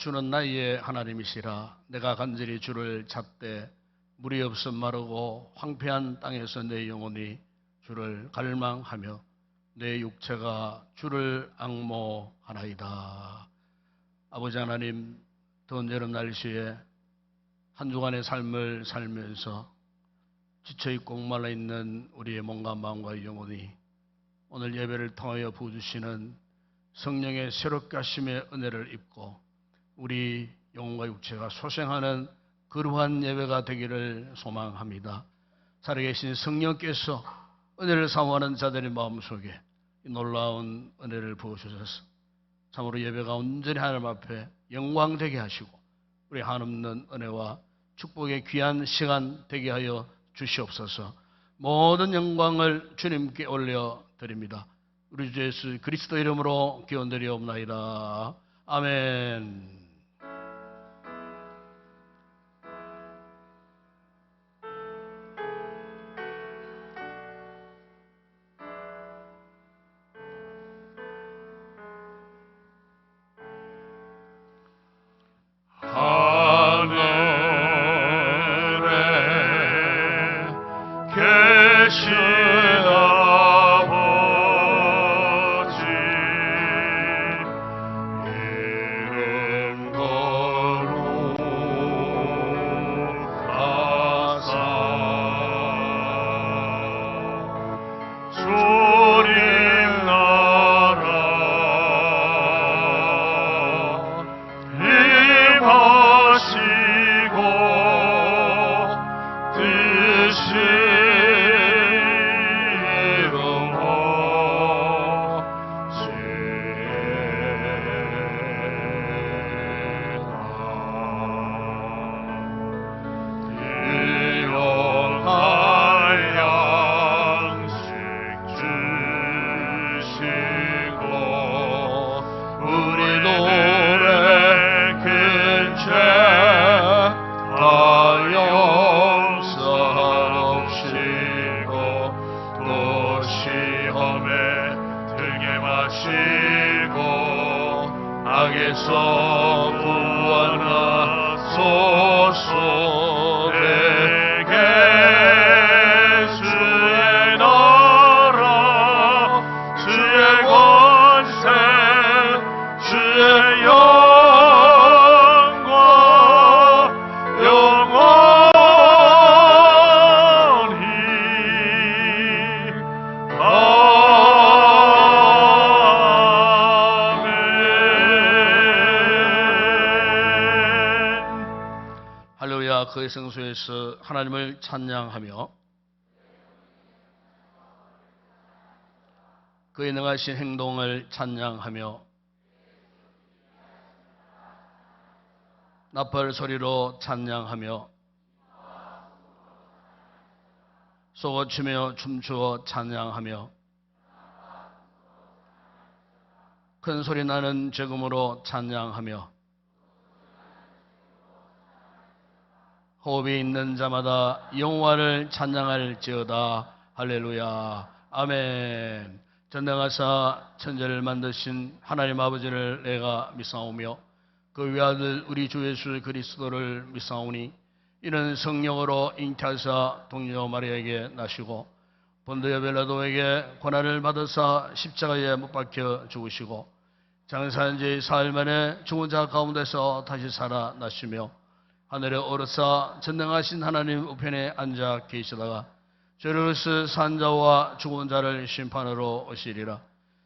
주는 나의 하나님이시라. 내가 간절히 주를 찾되 물이 없어 마르고 황폐한 땅에서 내 영혼이 주를 갈망하며 내 육체가 주를 앙모하나이다. 아버지 하나님, 더운 여름 날씨에 한 주간의 삶을 살면서 지쳐있고 목말라 있는 우리의 몸과 마음과 영혼이 오늘 예배를 통하여 부어주시는 성령의 새롭게 하심의 은혜를 입고 우리 영혼과 육체가 소생하는 거룩한 예배가 되기를 소망합니다. 살아계신 성령께서 은혜를 사모하는 자들의 마음속에 이 놀라운 은혜를 부어주셔서 참으로 예배가 온전히 하나님 앞에 영광되게 하시고 우리 한없는 은혜와 축복의 귀한 시간 되게 하여 주시옵소서. 모든 영광을 주님께 올려드립니다. 우리 주 예수 그리스도 이름으로 기원드리옵나이다. 아멘. 그의 성소에서 하나님을 찬양하며 그의 능하신 행동을 찬양하며 나팔 소리로 찬양하며 쏘고치며 춤추어 찬양하며 큰 소리 나는 재금으로 찬양하며 호흡이 있는 자마다 여호와를 찬양할지어다. 할렐루야. 아멘. 전능하사 천지를 만드신 하나님 아버지를 내가 믿사오며 그 외아들 우리 주 예수 그리스도를 믿사오니 이는 성령으로 잉태하사 동료 마리아에게 나시고 본디오 빌라도에게 고난을 받으사 십자가에 못 박혀 죽으시고 장사한 지 사흘 만에 죽은 자 가운데서 다시 살아나시며 하늘에 오르사 전능하신 하나님 우편에 앉아 계시다가 저리로서 산 자와 죽은 자를 심판으로 오시리라.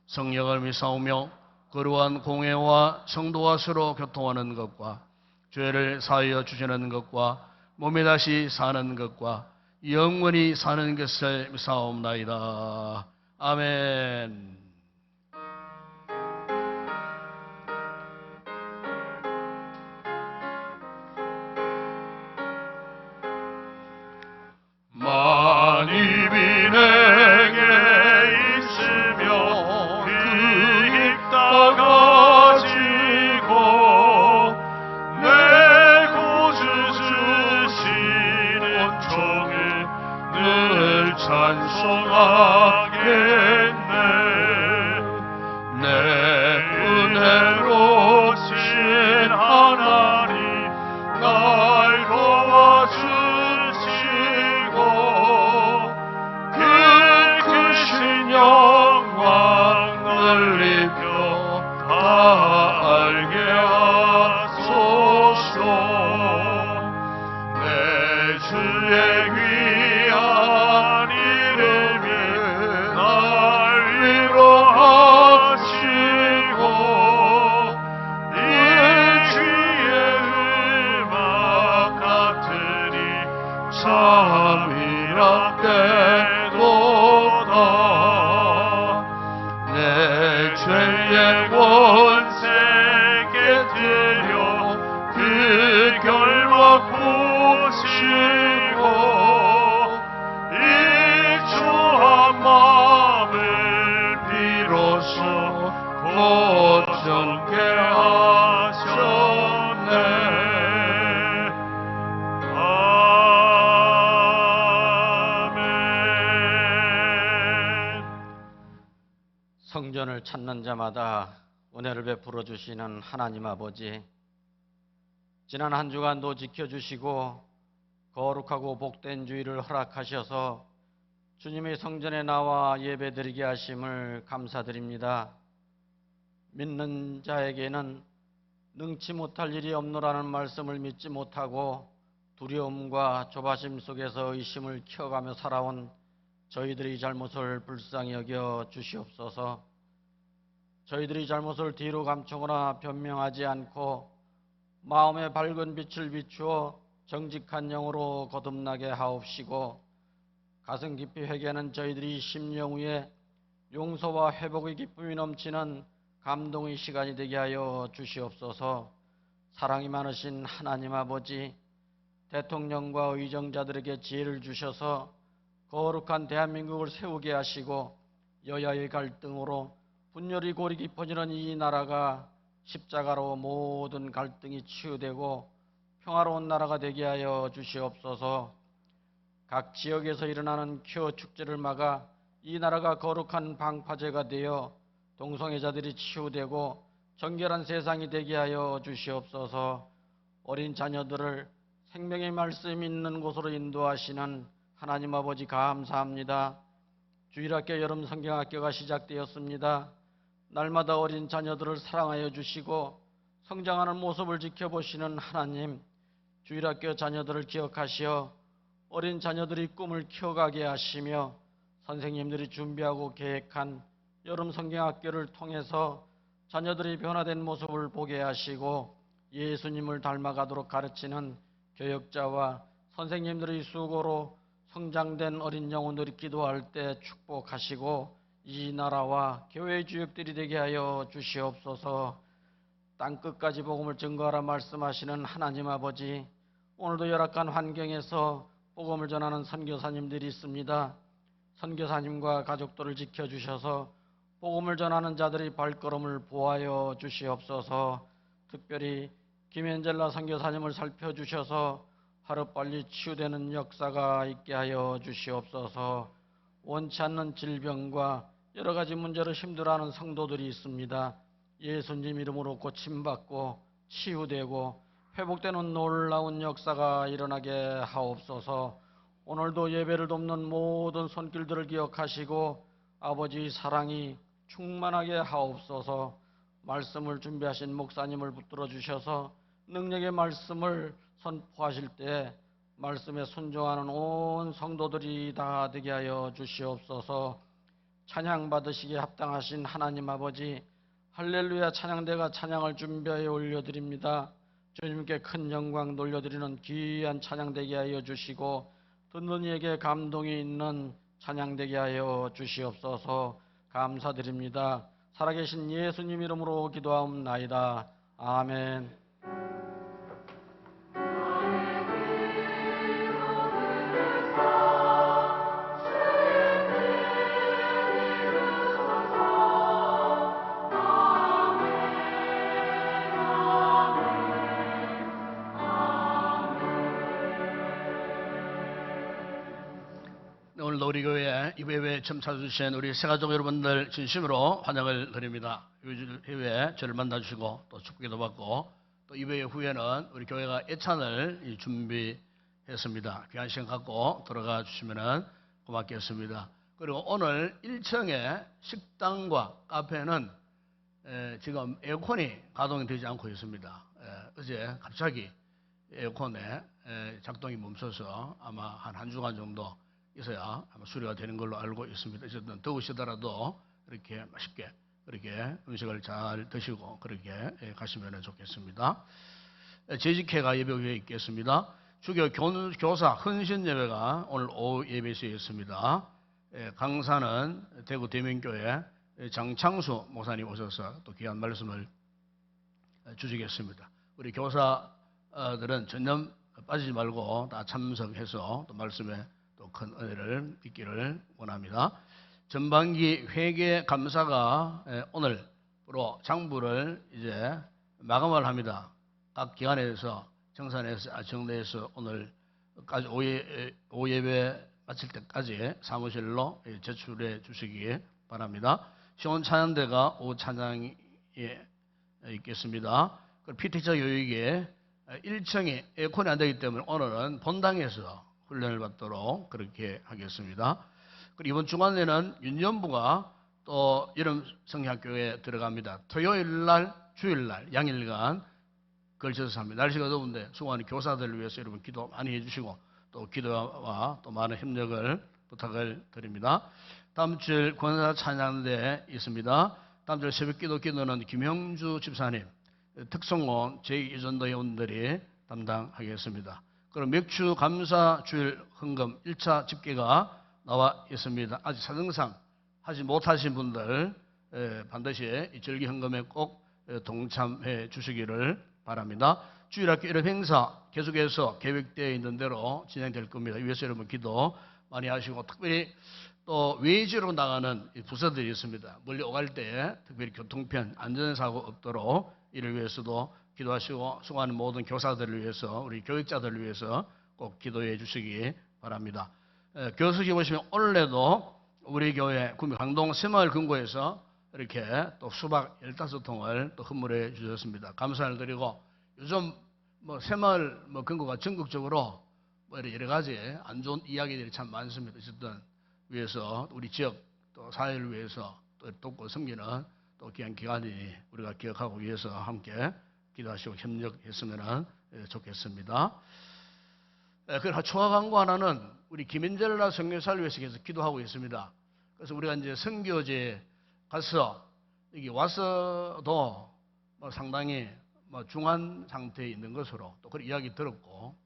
성령을 믿사오며 거룩한 공회와 성도와 서로 교통하는 것과 죄를 사하여 주시는 것과 몸이 다시 사는 것과 영원히 사는 것을 믿사옵나이다. 아멘. 만입이 내게 있으며 그 힘 따가지고 내 구주 주신 온종일 늘 찬송하겠네. 주의 귀한 이름이 날 위로하시고 이 주의 음악 같으니 참이라 때도다 내 죄의 원색에 들려 그 결막 보시고 이 초한 마음을 비로소 고정케 하셨네. 아멘. 성전을 찾는 자마다 은혜를 베풀어 주시는 하나님 아버지, 지난 한 주간도 지켜주시고 거룩하고 복된 주일을 허락하셔서 주님의 성전에 나와 예배드리게 하심을 감사드립니다. 믿는 자에게는 능치 못할 일이 없노라는 말씀을 믿지 못하고 두려움과 조바심 속에서 의심을 키워가며 살아온 저희들의 잘못을 불쌍히 여겨 주시옵소서. 저희들이 잘못을 뒤로 감추거나 변명하지 않고 마음의 밝은 빛을 비추어 정직한 영으로 거듭나게 하옵시고, 가슴 깊이 회개하는 저희들이 심령 위에 용서와 회복의 기쁨이 넘치는 감동의 시간이 되게 하여 주시옵소서. 사랑이 많으신 하나님 아버지, 대통령과 의정자들에게 지혜를 주셔서 거룩한 대한민국을 세우게 하시고 여야의 갈등으로 분열이 골이 깊어지는 이 나라가 십자가로 모든 갈등이 치유되고 평화로운 나라가 되게 하여 주시옵소서. 각 지역에서 일어나는 큐어 축제를 막아 이 나라가 거룩한 방파제가 되어 동성애자들이 치유되고 정결한 세상이 되게 하여 주시옵소서. 어린 자녀들을 생명의 말씀 있는 곳으로 인도하시는 하나님 아버지 감사합니다. 주일학교 여름 성경학교가 시작되었습니다. 날마다 어린 자녀들을 사랑하여 주시고 성장하는 모습을 지켜보시는 하나님, 주일학교 자녀들을 기억하시어 어린 자녀들이 꿈을 키워가게 하시며 선생님들이 준비하고 계획한 여름 성경학교를 통해서 자녀들이 변화된 모습을 보게 하시고 예수님을 닮아가도록 가르치는 교역자와 선생님들의 수고로 성장된 어린 영혼들이 기도할 때 축복하시고 이 나라와 교회의 주역들이 되게 하여 주시옵소서. 땅끝까지 복음을 증거하라 말씀하시는 하나님 아버지, 오늘도 열악한 환경에서 복음을 전하는 선교사님들이 있습니다. 선교사님과 가족들을 지켜주셔서 복음을 전하는 자들의 발걸음을 보하여 주시옵소서. 특별히 김현젤라 선교사님을 살펴주셔서 하루빨리 치유되는 역사가 있게 하여 주시옵소서. 원치 않는 질병과 여러 가지 문제로 힘들어하는 성도들이 있습니다. 예수님 이름으로 고침받고 치유되고 회복되는 놀라운 역사가 일어나게 하옵소서. 오늘도 예배를 돕는 모든 손길들을 기억하시고 아버지의 사랑이 충만하게 하옵소서. 말씀을 준비하신 목사님을 붙들어 주셔서 능력의 말씀을 선포하실 때 말씀에 순종하는 온 성도들이 다 되게 하여 주시옵소서. 찬양 받으시기에 합당하신 하나님 아버지, 할렐루야 찬양대가 찬양을 준비하여 올려드립니다. 주님께 큰 영광 돌려드리는 귀한 찬양되게 하여 주시고 듣는 이에게 감동이 있는 찬양되게 하여 주시옵소서. 감사드립니다. 살아계신 예수님 이름으로 기도하옵나이다. 아멘. 오늘도 우리 교회 이배회에 처음 찾아주신 우리 새가족 여러분들 진심으로 환영을 드립니다. 이배회 저를 만나주시고 또 축복기도 받고 또 이배회 후에는 우리 교회가 예찬을 준비했습니다. 귀한 시간 갖고 돌아가 주시면 고맙겠습니다. 그리고 오늘 1층에 식당과 카페는 지금 에어컨이 가동이 되지 않고 있습니다. 어제 갑자기 에어컨에 작동이 멈춰서 아마 한 주간 정도 있어야 아마 수리가 되는 걸로 알고 있습니다. 어쨌든 더우시더라도 이렇게 맛있게 그렇게 음식을 잘 드시고 그렇게 가시면 좋겠습니다. 재직회가 예배 후에 있겠습니다. 주교 교사 헌신 예배가 오늘 오후 예배소에 있습니다. 강사는 대구 대명교회 장창수 목사님 오셔서 또 귀한 말씀을 주시겠습니다. 우리 교사들은 전혀 빠지지 말고 다 참석해서 또 말씀에 또 큰 은혜를 있기를 원합니다. 전반기 회계 감사가 오늘부로 장부를 이제 마감을 합니다. 각 기관에서 정례에서 오늘까지 오후 예배 마칠 때까지 사무실로 제출해 주시기 바랍니다. 시온 찬양대가 오후 찬양에 있겠습니다. PT자 교육에 1층에 에어컨이 안 되기 때문에 오늘은 본당에서 훈련을 받도록 그렇게 하겠습니다. 그리고 이번 주간에는 윤년부가 또 여름 성향교회에 들어갑니다. 토요일 날, 주일 날 양일간 걸쳐서 합니다. 날씨가 더운데 수고하는 교사들을 위해서 여러분 기도 많이 해주시고 또 기도와 또 많은 협력을 부탁을 드립니다. 다음 주일 권사 찬양대 있습니다. 다음 주일 새벽 기도는 김형주 집사님, 특성원 제2전도 회원들이 담당하겠습니다. 그럼 맥주 감사 주일 헌금 1차 집계가 나와 있습니다. 아직 사정상 하지 못하신 분들 반드시 이 절기 헌금에 꼭 동참해 주시기를 바랍니다. 주일학교 일회 행사 계속해서 계획되어 있는 대로 진행될 겁니다. 위에서 여러분 기도 많이 하시고 특별히 또 외지로 나가는 부서들이 있습니다. 멀리 오갈 때 특별히 교통편 안전사고 없도록 이를 위해서도 기도하시고 수고하는 모든 교사들을 위해서 우리 교육자들을 위해서 꼭 기도해 주시기 바랍니다. 교수지 보시면 올해도 우리 교회 구미 강동 새마을 금고에서 이렇게 또 수박 15통을 또 선물해 주셨습니다. 감사를 드리고 요즘 새마을 금고가 전국적으로 여러 가지 안 좋은 이야기들이 참 많습니다. 어쨌든 위해서 우리 지역 또 사회를 위해서 또 돕고 섬기는 또 귀한 기관이 우리가 기억하고 위해서 함께 기도하시고 협력했으면 좋겠습니다. 그리고 초과 광고 하나는 우리 김인젤라 선교사를 위해서 계속 기도하고 있습니다. 그래서 우리가 이제 선교제 가서 여기 와서도 상당히 중한 상태에 있는 것으로 또 그런 이야기 들었고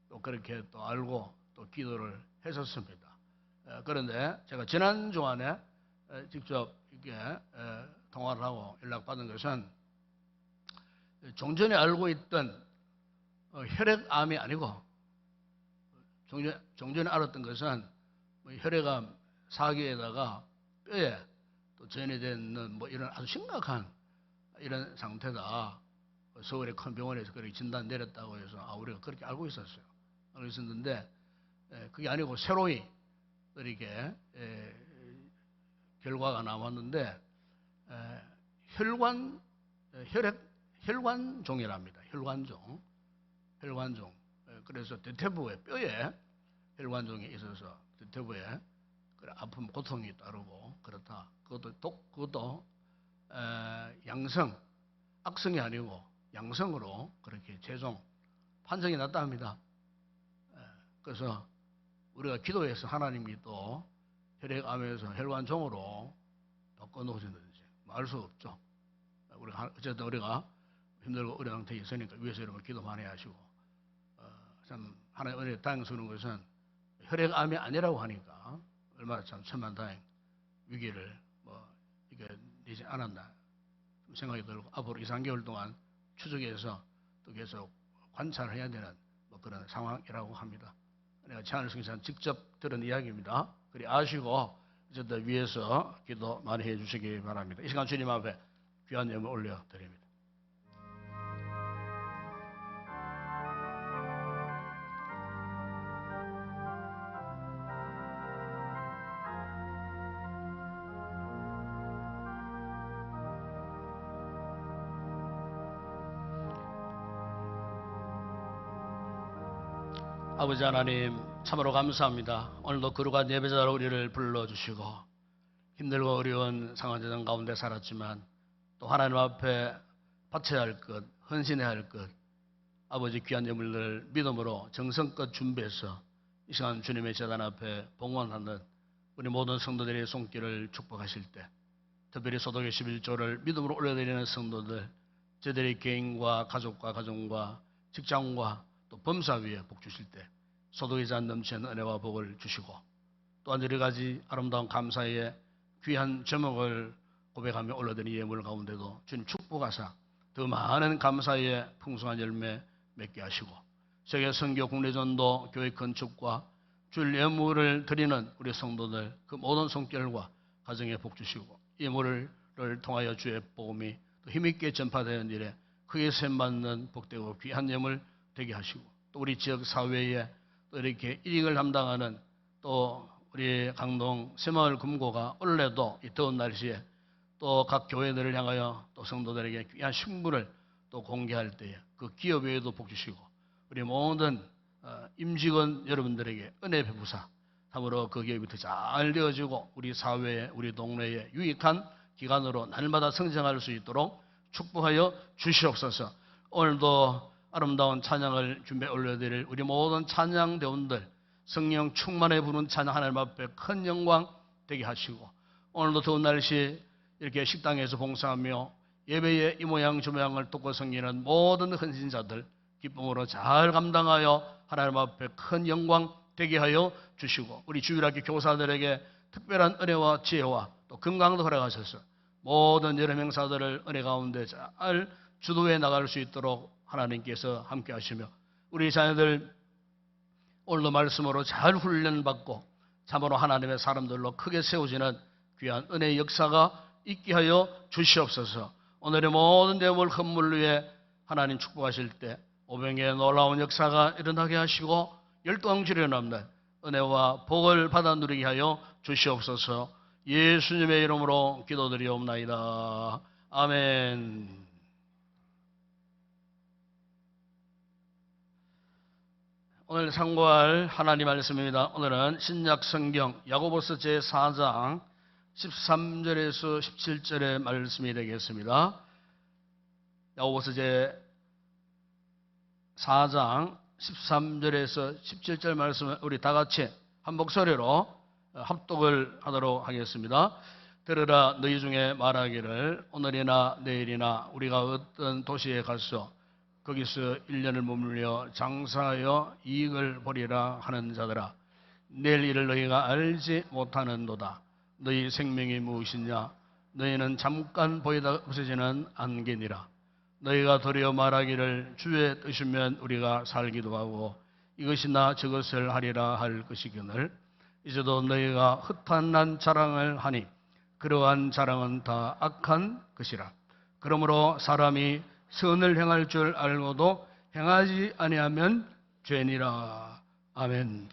또 그렇게 또 알고 또 기도를 했었습니다. 그런데 제가 지난 주간에 직접 이렇게 통화를 하고 연락받은 것은 종전에 알고 있던 혈액암이 아니고 종전에 알았던 것은 혈액암 사기에다가 뼈에 또 전이되는 이런 아주 심각한 이런 상태다. 서울의 큰 병원에서 그렇게 진단 내렸다고 해서 우리가 그렇게 알고 있었어요. 알고 있었는데 그게 아니고 새로이 이렇게 결과가 나왔는데 혈관종이랍니다. 혈관종. 그래서 대퇴부에 뼈에 혈관종이 있어서 대퇴부에 아픔 고통이 따르고 그렇다. 그것도 양성, 악성이 아니고 양성으로 그렇게 최종 판정이 났다 합니다. 그래서 우리가 기도해서 하나님이 또 혈액암에서 혈관종으로 바꿔놓으시는지 알 수 없죠. 어쨌든 우리가 힘들고 어려운 상태에 있으니까 위에서 여러분 기도 많이 하시고 참 하나님 은혜에 다행스러운 것은 혈액암이 아니라고 하니까 얼마나 참 천만다행 위기를 이게 되지 않았나 생각이 들고 앞으로 2, 3개월 동안 추적해서 또 계속 관찰을 해야 되는 그런 상황이라고 합니다. 내가 찬을 승산 직접 들은 이야기입니다. 그리 아시고 어쨌든 위에서 기도 많이 해주시기 바랍니다. 이 시간 주님 앞에 귀한 예물 올려드립니다. 아버지 하나님 참으로 감사합니다. 오늘도 거룩한 예배자로 우리를 불러주시고 힘들고 어려운 상황 가운데 살았지만 또 하나님 앞에 바쳐야 할 것, 헌신해야 할 것, 아버지 귀한 예물들을 믿음으로 정성껏 준비해서 이 시간 주님의 제단 앞에 봉헌하는 우리 모든 성도들의 손길을 축복하실 때, 특별히 소독의 11조를 믿음으로 올려드리는 성도들, 저들의 개인과 가족과 가정과 직장과 또 범사 위에 복 주실 때 소독의 잔 넘치는 은혜와 복을 주시고, 또한 여러 가지 아름다운 감사의 귀한 제목을 고백하며 올려드린 예물 가운데도 주님 축복하사 더 많은 감사의 풍성한 열매 맺게 하시고, 세계 선교 국내전도 교회 건축과 줄 예물을 드리는 우리 성도들 그 모든 손길과 가정에 복 주시고, 예물을 통하여 주의 복음이 또 힘있게 전파되는 일에 크게 세움받는 복되고 귀한 예물 되게 하시고, 또 우리 지역 사회에 또 이렇게 일익을 담당하는 또 우리 강동 새마을 금고가 원래도 이 더운 날씨에 또 각 교회들을 향하여 또 성도들에게 귀한 식물을 또 공개할 때에 그 기업에도 복 주시고, 우리 모든 임직원 여러분들에게 은혜 베푸사 참으로 그 기업이 더 잘 되어지고 우리 사회에 우리 동네에 유익한 기관으로 날마다 성장할 수 있도록 축복하여 주시옵소서. 오늘도 아름다운 찬양을 준비해 올려드릴 우리 모든 찬양대원들 성령 충만해 부른 찬양 하나님 앞에 큰 영광 되게 하시고, 오늘도 더운 날씨 이렇게 식당에서 봉사하며 예배의 이 모양 저 모양을 돕고 섬기는 모든 헌신자들 기쁨으로 잘 감당하여 하나님 앞에 큰 영광 되게 하여 주시고, 우리 주일학교 교사들에게 특별한 은혜와 지혜와 또 건강도 허락하셔서 모든 여름 행사들을 은혜 가운데 잘 주도해 나갈 수 있도록 하나님께서 함께 하시며, 우리 자녀들 오늘도 말씀으로 잘 훈련받고 참으로 하나님의 사람들로 크게 세워지는 귀한 은혜의 역사가 있게 하여 주시옵소서. 오늘의 모든 대물 헌물 위에 하나님 축복하실 때 오병의 놀라운 역사가 일어나게 하시고 열두왕 주련없는 은혜와 복을 받아 누리게 하여 주시옵소서. 예수님의 이름으로 기도드리옵나이다. 아멘. 오늘 상고할 하나님 말씀입니다. 오늘은 신약 성경 야고보서 제4장 13절에서 17절의 말씀이 되겠습니다. 야고보서 제4장 13절에서 17절 말씀을 우리 다 같이 한 목소리로 합독을 하도록 하겠습니다. 들으라, 너희 중에 말하기를 오늘이나 내일이나 우리가 어떤 도시에 가서 거기서 1년을 머물며 장사하여 이익을 보리라 하는 자들아, 내일 일을 너희가 알지 못하는도다. 너희 생명이 무엇이냐? 너희는 잠깐 보이다 없어지는 안개니라. 너희가 도리어 말하기를 주의 뜻이면 우리가 살기도 하고 이것이나 저것을 하리라 할 것이거늘, 이제도 너희가 허탄한 자랑을 하니 그러한 자랑은 다 악한 것이라. 그러므로 사람이 선을 행할 줄 알고도 행하지 아니하면 죄니라. 아멘.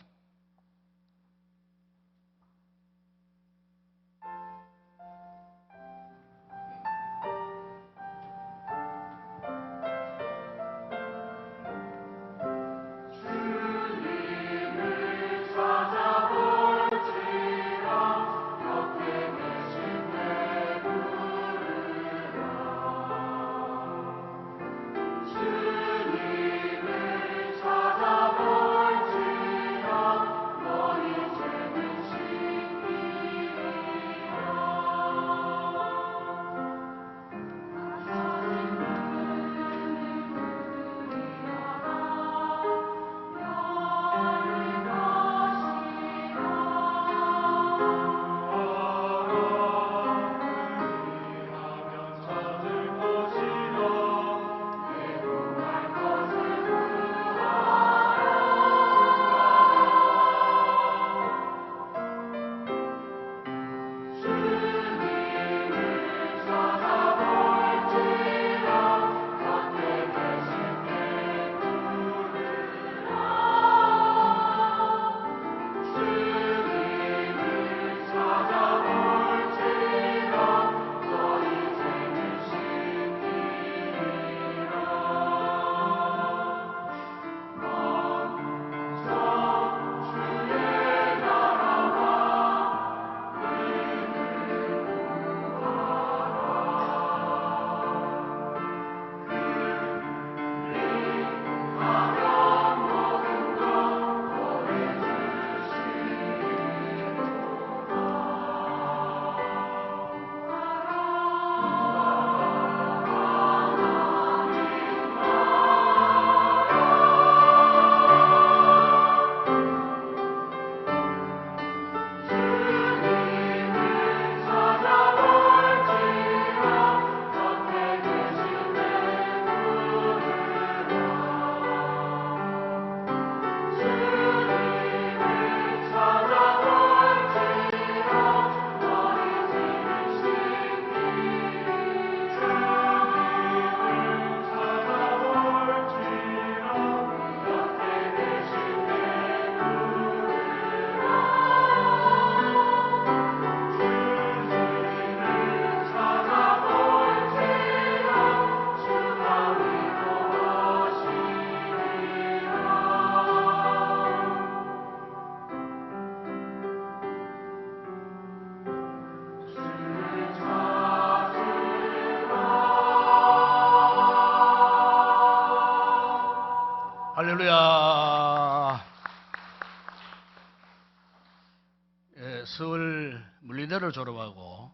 서울 물리대를 졸업하고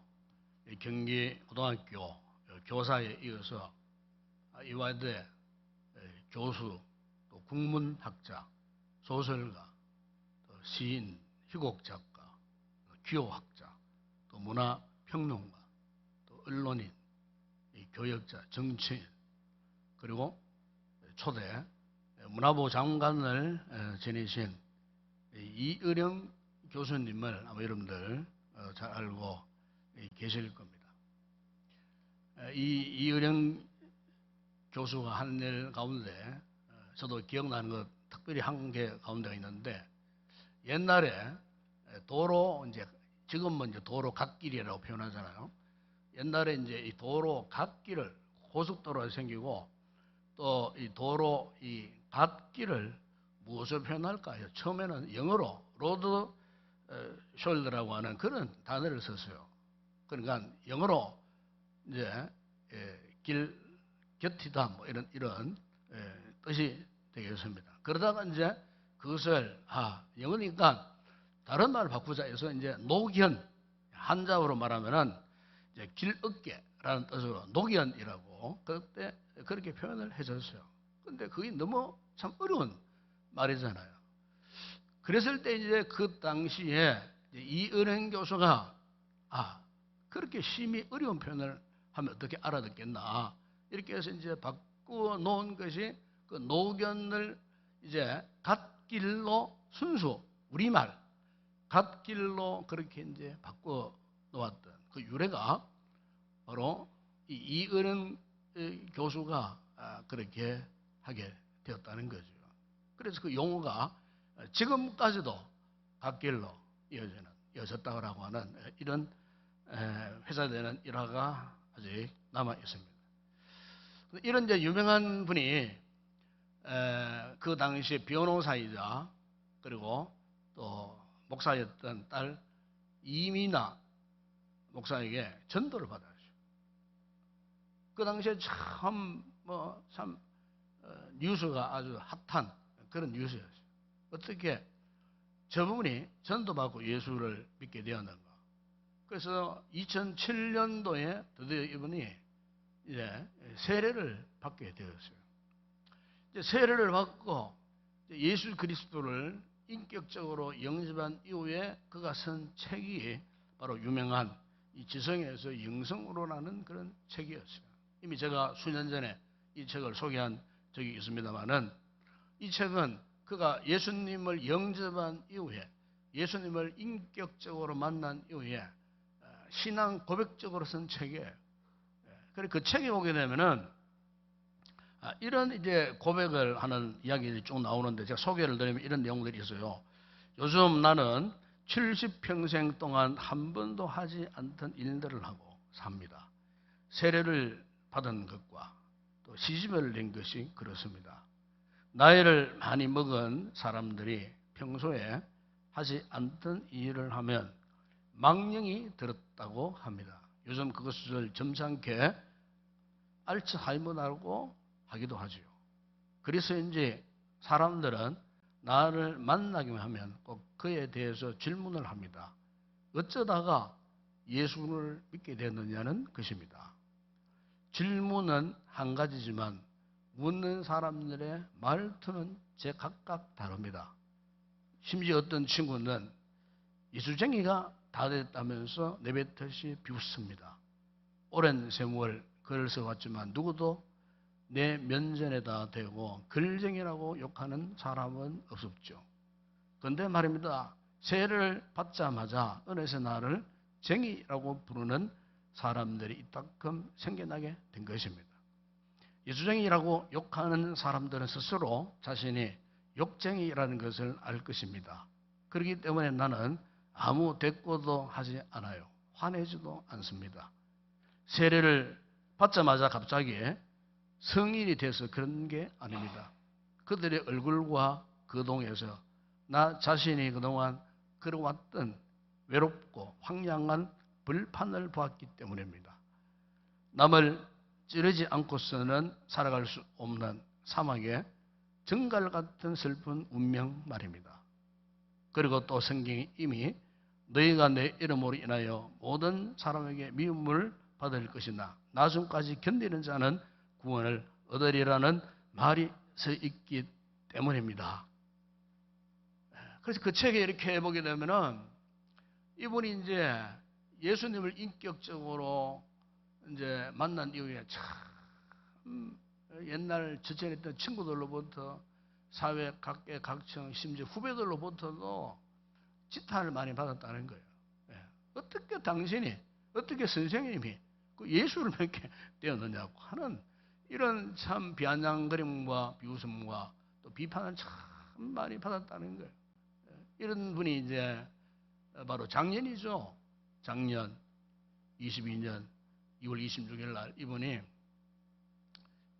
경기 고등학교 교사에 이어서 이화여대 교수, 또 국문학자, 소설가, 또 시인, 희곡 작가, 기호학자, 또 문화평론가, 또 언론인, 교역자, 정치인, 그리고 초대 문화부 장관을 지내신 이의령 교수님을 아마 여러분들 잘 알고 계실 겁니다. 이의령 교수가 한 일 가운데 저도 기억나는 것 특별히 한 개 가운데가 있는데, 옛날에 도로, 이제 지금은 이제 도로 갓길이라고 표현하잖아요. 옛날에 이제 이 도로 갓길을, 고속도로가 생기고 또 이 도로 이 갓길을 무엇을 표현할까요? 처음에는 영어로 로드 숄더라고 하는 그런 단어를 썼어요. 그러니까 영어로 이제 길 곁이다 뭐 이런 뜻이 되겠습니다. 그러다가 이제 그것을 영어니까 다른 말을 바꾸자 해서 이제 노견, 한자어로 말하면은 이제 길어깨라는 뜻으로 노견이라고 그때 그렇게 표현을 해줬어요. 근데 그게 너무 참 어려운 말이잖아요. 그랬을 때 이제 그 당시에 이은행 교수가 그렇게 심히 어려운 표현을 하면 어떻게 알아듣겠나, 이렇게 해서 이제 바꾸어 놓은 것이 그 노견을 이제 갓길로 순수 우리말 갓길로 그렇게 이제 바꾸어 놓았던 그 유래가 바로 이 이은행 교수가 그렇게 하게 되었다는 거죠. 그래서 그 용어가 지금까지도 갓길로 이어졌다고 하는 이런 회자되는 일화가 아직 남아 있습니다. 이런 이제 유명한 분이 그 당시에 변호사이자 그리고 또 목사였던 딸 이미나 목사에게 전도를 받았어요. 그 당시에 참 뉴스가 아주 핫한 그런 뉴스였어요. 어떻게 저분이 전도받고 예수를 믿게 되었는가. 그래서 2007년도에 드디어 이분이 이제 세례를 받게 되었어요. 이제 세례를 받고 예수 그리스도를 인격적으로 영접한 이후에 그가 쓴 책이 바로 유명한 이 지성에서 영성으로라는 그런 책이었어요. 이미 제가 수년 전에 이 책을 소개한 적이 있습니다만은, 이 책은 그가 예수님을 영접한 이후에, 예수님을 인격적으로 만난 이후에 신앙 고백적으로 쓴 책이에요. 그래서 그 책에 보게 되면은 이런 이제 고백을 하는 이야기들이 쭉 나오는데, 제가 소개를 드리면 이런 내용들이 있어요. 요즘 나는 70평생 동안 한 번도 하지 않던 일들을 하고 삽니다. 세례를 받은 것과 또 시집을 낸 것이 그렇습니다. 나이를 많이 먹은 사람들이 평소에 하지 않던 일을 하면 망령이 들었다고 합니다. 요즘 그것을 점잖게 알츠하이머라고 하기도 하죠. 그래서인지 사람들은 나를 만나기만 하면 꼭 그에 대해서 질문을 합니다. 어쩌다가 예수를 믿게 됐느냐는 것입니다. 질문은 한 가지지만 묻는 사람들의 말투는 제각각 다릅니다. 심지어 어떤 친구는 예수쟁이가 다 됐다면서 내뱉듯이 비웃습니다. 오랜 세월 글을 써왔지만 누구도 내 면전에다 대고 글쟁이라고 욕하는 사람은 없었죠. 그런데 말입니다. 세례를 받자마자 어느새 나를 쟁이라고 부르는 사람들이 이따금 생겨나게 된 것입니다. 예수쟁이라고 욕하는 사람들은 스스로 자신이 욕쟁이라는 것을 알 것입니다. 그렇기 때문에 나는 아무 대꾸도 하지 않아요. 화내지도 않습니다. 세례를 받자마자 갑자기 성인이 돼서 그런 게 아닙니다. 그들의 얼굴과 거동에서 나 자신이 그동안 걸어왔던 외롭고 황량한 벌판을 보았기 때문입니다. 남을 찌르지 않고서는 살아갈 수 없는 사막의 정갈 같은 슬픈 운명 말입니다. 그리고 또 성경이 이미 너희가 내 이름으로 인하여 모든 사람에게 미움을 받을 것이나 나중까지 견디는 자는 구원을 얻으리라는 말이 서 있기 때문입니다. 그래서 그 책에 이렇게 해보게 되면은 이분이 이제 예수님을 인격적으로 이제 만난 이후에 참 옛날 지쳐있던 친구들로부터 사회 각계 각층 심지어 후배들로부터도 지탄을 많이 받았다는 거예요. 어떻게 당신이 어떻게 선생님이 그 예수를 맺게 되었느냐고 하는 이런 참 비아냥거림과 비웃음과 또 비판을 참 많이 받았다는 거예요. 이런 분이 이제 바로 작년이죠. 작년 22년 2월 26일 날 이분이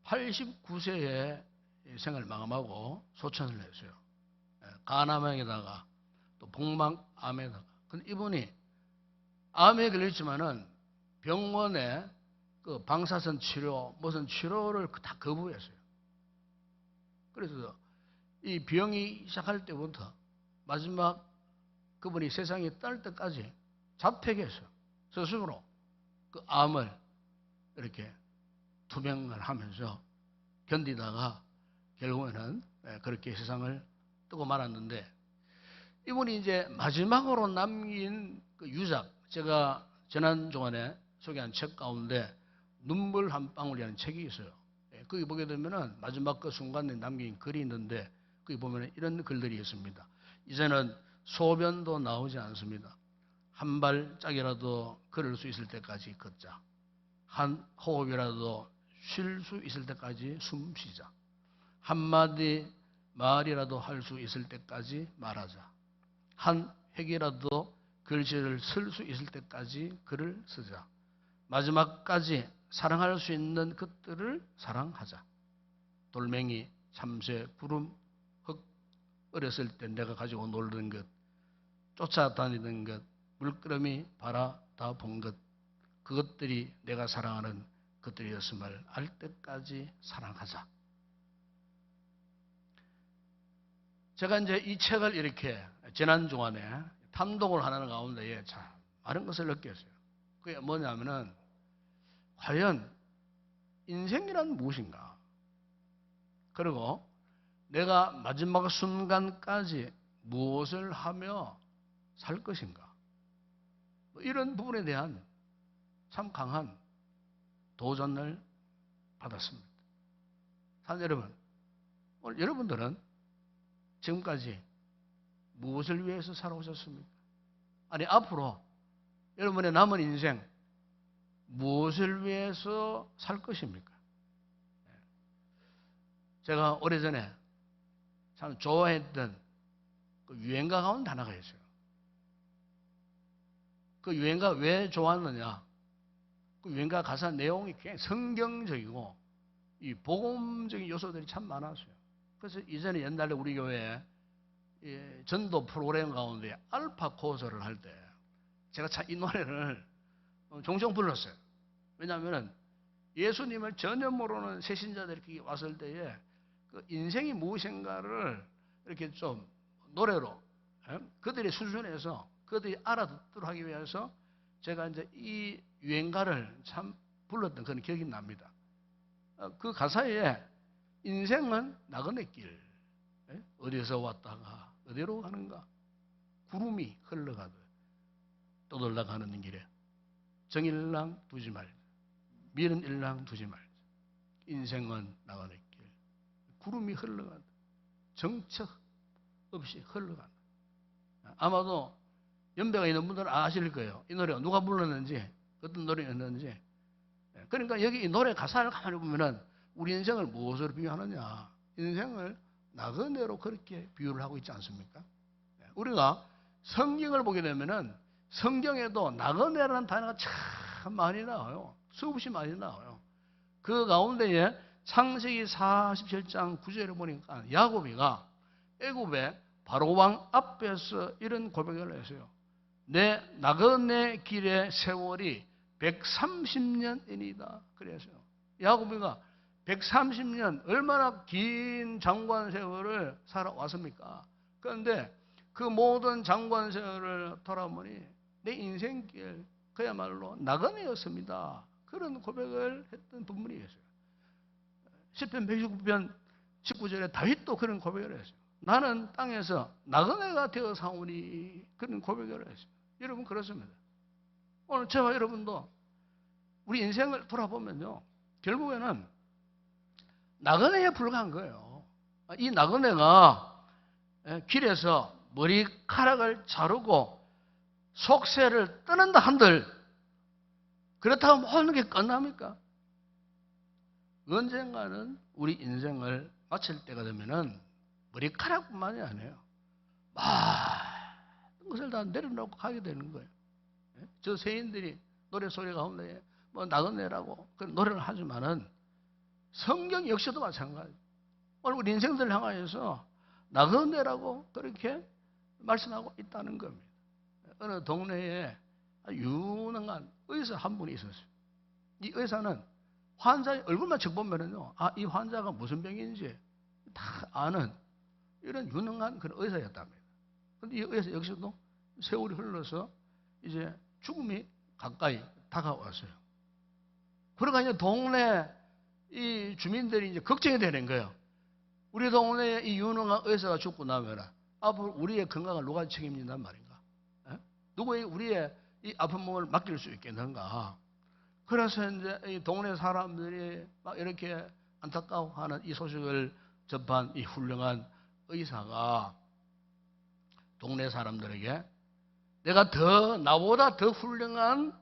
89세에 생을 마감하고 소천을 했어요. 간암에다가 또 복막암에다가. 근데 이분이 암에 걸렸지만은 병원에 그 방사선 치료, 무슨 치료를 다 거부했어요. 그래서 이 병이 시작할 때부터 마지막 그분이 세상에 떠날 때까지 자택에서 스스로 그 암을 이렇게 투병을 하면서 견디다가 결국에는 그렇게 세상을 뜨고 말았는데 이분이 이제 마지막으로 남긴 그 유작, 제가 지난주간에 소개한 책 가운데 눈물 한 방울이라는 책이 있어요. 거기 보게 되면은 마지막 그 순간에 남긴 글이 있는데 거기 보면은 이런 글들이 있습니다. 이제는 소변도 나오지 않습니다. 한 발짝이라도 걸을 수 있을 때까지 걷자. 한 호흡이라도 쉴 수 있을 때까지 숨 쉬자. 한마디 말이라도 할 수 있을 때까지 말하자. 한 획이라도 글씨를 쓸 수 있을 때까지 글을 쓰자. 마지막까지 사랑할 수 있는 것들을 사랑하자. 돌멩이, 참새, 구름, 흙, 어렸을 때 내가 가지고 놀던 것, 쫓아다니던 것, 물끄러미 바라다 본 것, 그것들이 내가 사랑하는 것들이었음을 알 때까지 사랑하자. 제가 이제 이 책을 이렇게 지난주간에 탐독을 하는 가운데에 참 많은 것을 느꼈어요. 그게 뭐냐면은 과연 인생이란 무엇인가? 그리고 내가 마지막 순간까지 무엇을 하며 살 것인가? 이런 부분에 대한 참 강한 도전을 받았습니다. 사는 여러분, 오늘 여러분들은 지금까지 무엇을 위해서 살아오셨습니까? 아니, 앞으로 여러분의 남은 인생 무엇을 위해서 살 것입니까? 제가 오래전에 참 좋아했던 그 유행가 가운데 하나가 있어요. 그 유행가 왜 좋았느냐? 그 유행가 가사 내용이 굉장히 성경적이고 이 복음적인 요소들이 참 많았어요. 그래서 이전에 옛날에 우리 교회에 전도 프로그램 가운데 알파 코스를 할 때 제가 참 이 노래를 종종 불렀어요. 왜냐하면 예수님을 전혀 모르는 새신자들이 이렇게 왔을 때에 그 인생이 무엇인가를 이렇게 좀 노래로 그들의 수준에서 그들이 알아듣도록 하기 위해서 제가 이제 이 유행가를 참 불렀던 그런 기억이 납니다. 그 가사에 인생은 나그네 길, 어디서 왔다가 어디로 가는가? 구름이 흘러가듯 떠돌다 가는 길에 정일랑 두지 말자. 미련 일랑 두지 말자. 인생은 나그네 길. 구름이 흘러가듯 정처 없이 흘러간다. 아마도 연배가 있는 분들은 아실 거예요. 이 노래가 누가 불렀는지, 어떤 노래였는지. 그러니까 여기 이 노래 가사를 가만히 보면은 우리 인생을 무엇으로 비유하느냐? 인생을 나그네로 그렇게 비유를 하고 있지 않습니까? 우리가 성경을 보게 되면은 성경에도 나그네라는 단어가 참 많이 나와요. 수없이 많이 나와요. 그 가운데에 창세기 47장 9절을 보니까 야곱이가 애굽의 바로왕 앞에서 이런 고백을 했어요. 내 나그네 길의 세월이 130년이다. 그래서요. 야곱이가 130년 얼마나 긴 장관 세월을 살아왔습니까? 그런데 그 모든 장관 세월을 돌아보니 내 인생길 그야말로 나그네였습니다. 그런 고백을 했던 분문이 있어요. 시편 119편 19절에 다윗도 그런 고백을 했어요. 나는 땅에서 나그네가 되어 사오니, 그런 고백을 했어요. 여러분 그렇습니다. 오늘 저와 여러분도 우리 인생을 돌아보면요, 결국에는 나그네에 불과한 거예요. 이 나그네가 길에서 머리카락을 자르고 속세를 떠난다 한들 그렇다고 모든 게 끝납니까? 언젠가는 우리 인생을 마칠 때가 되면은 머리카락뿐만이 아니에요. 모든 것을 다 내려놓고 가게 되는 거예요. 저 세인들이 노래 소리 가운데 뭐 나그네라고 그런 노래를 하지만은 성경 역시도 마찬가지. 오늘 우리 인생들을 향하여서 나그네라고 그렇게 말씀하고 있다는 겁니다. 어느 동네에 유능한 의사 한 분이 있었어요. 이 의사는 환자의 얼굴만 척 보면은요, 이 환자가 무슨 병인지 다 아는 이런 유능한 그런 의사였답니다. 그런데 이 의사 역시도 세월이 흘러서 이제 죽음이 가까이 다가왔어요. 그러니까 이제 동네 이 주민들이 이제 걱정이 되는 거예요. 우리 동네에 이 유능한 의사가 죽고 나면 앞으로 우리의 건강을 누가 책임진단 말인가? 누구에게 우리의 이 아픈 몸을 맡길 수 있겠는가? 그래서 이제 이 동네 사람들이 막 이렇게 안타까워하는 이 소식을 접한 이 훌륭한 의사가 동네 사람들에게 내가 나보다 더 훌륭한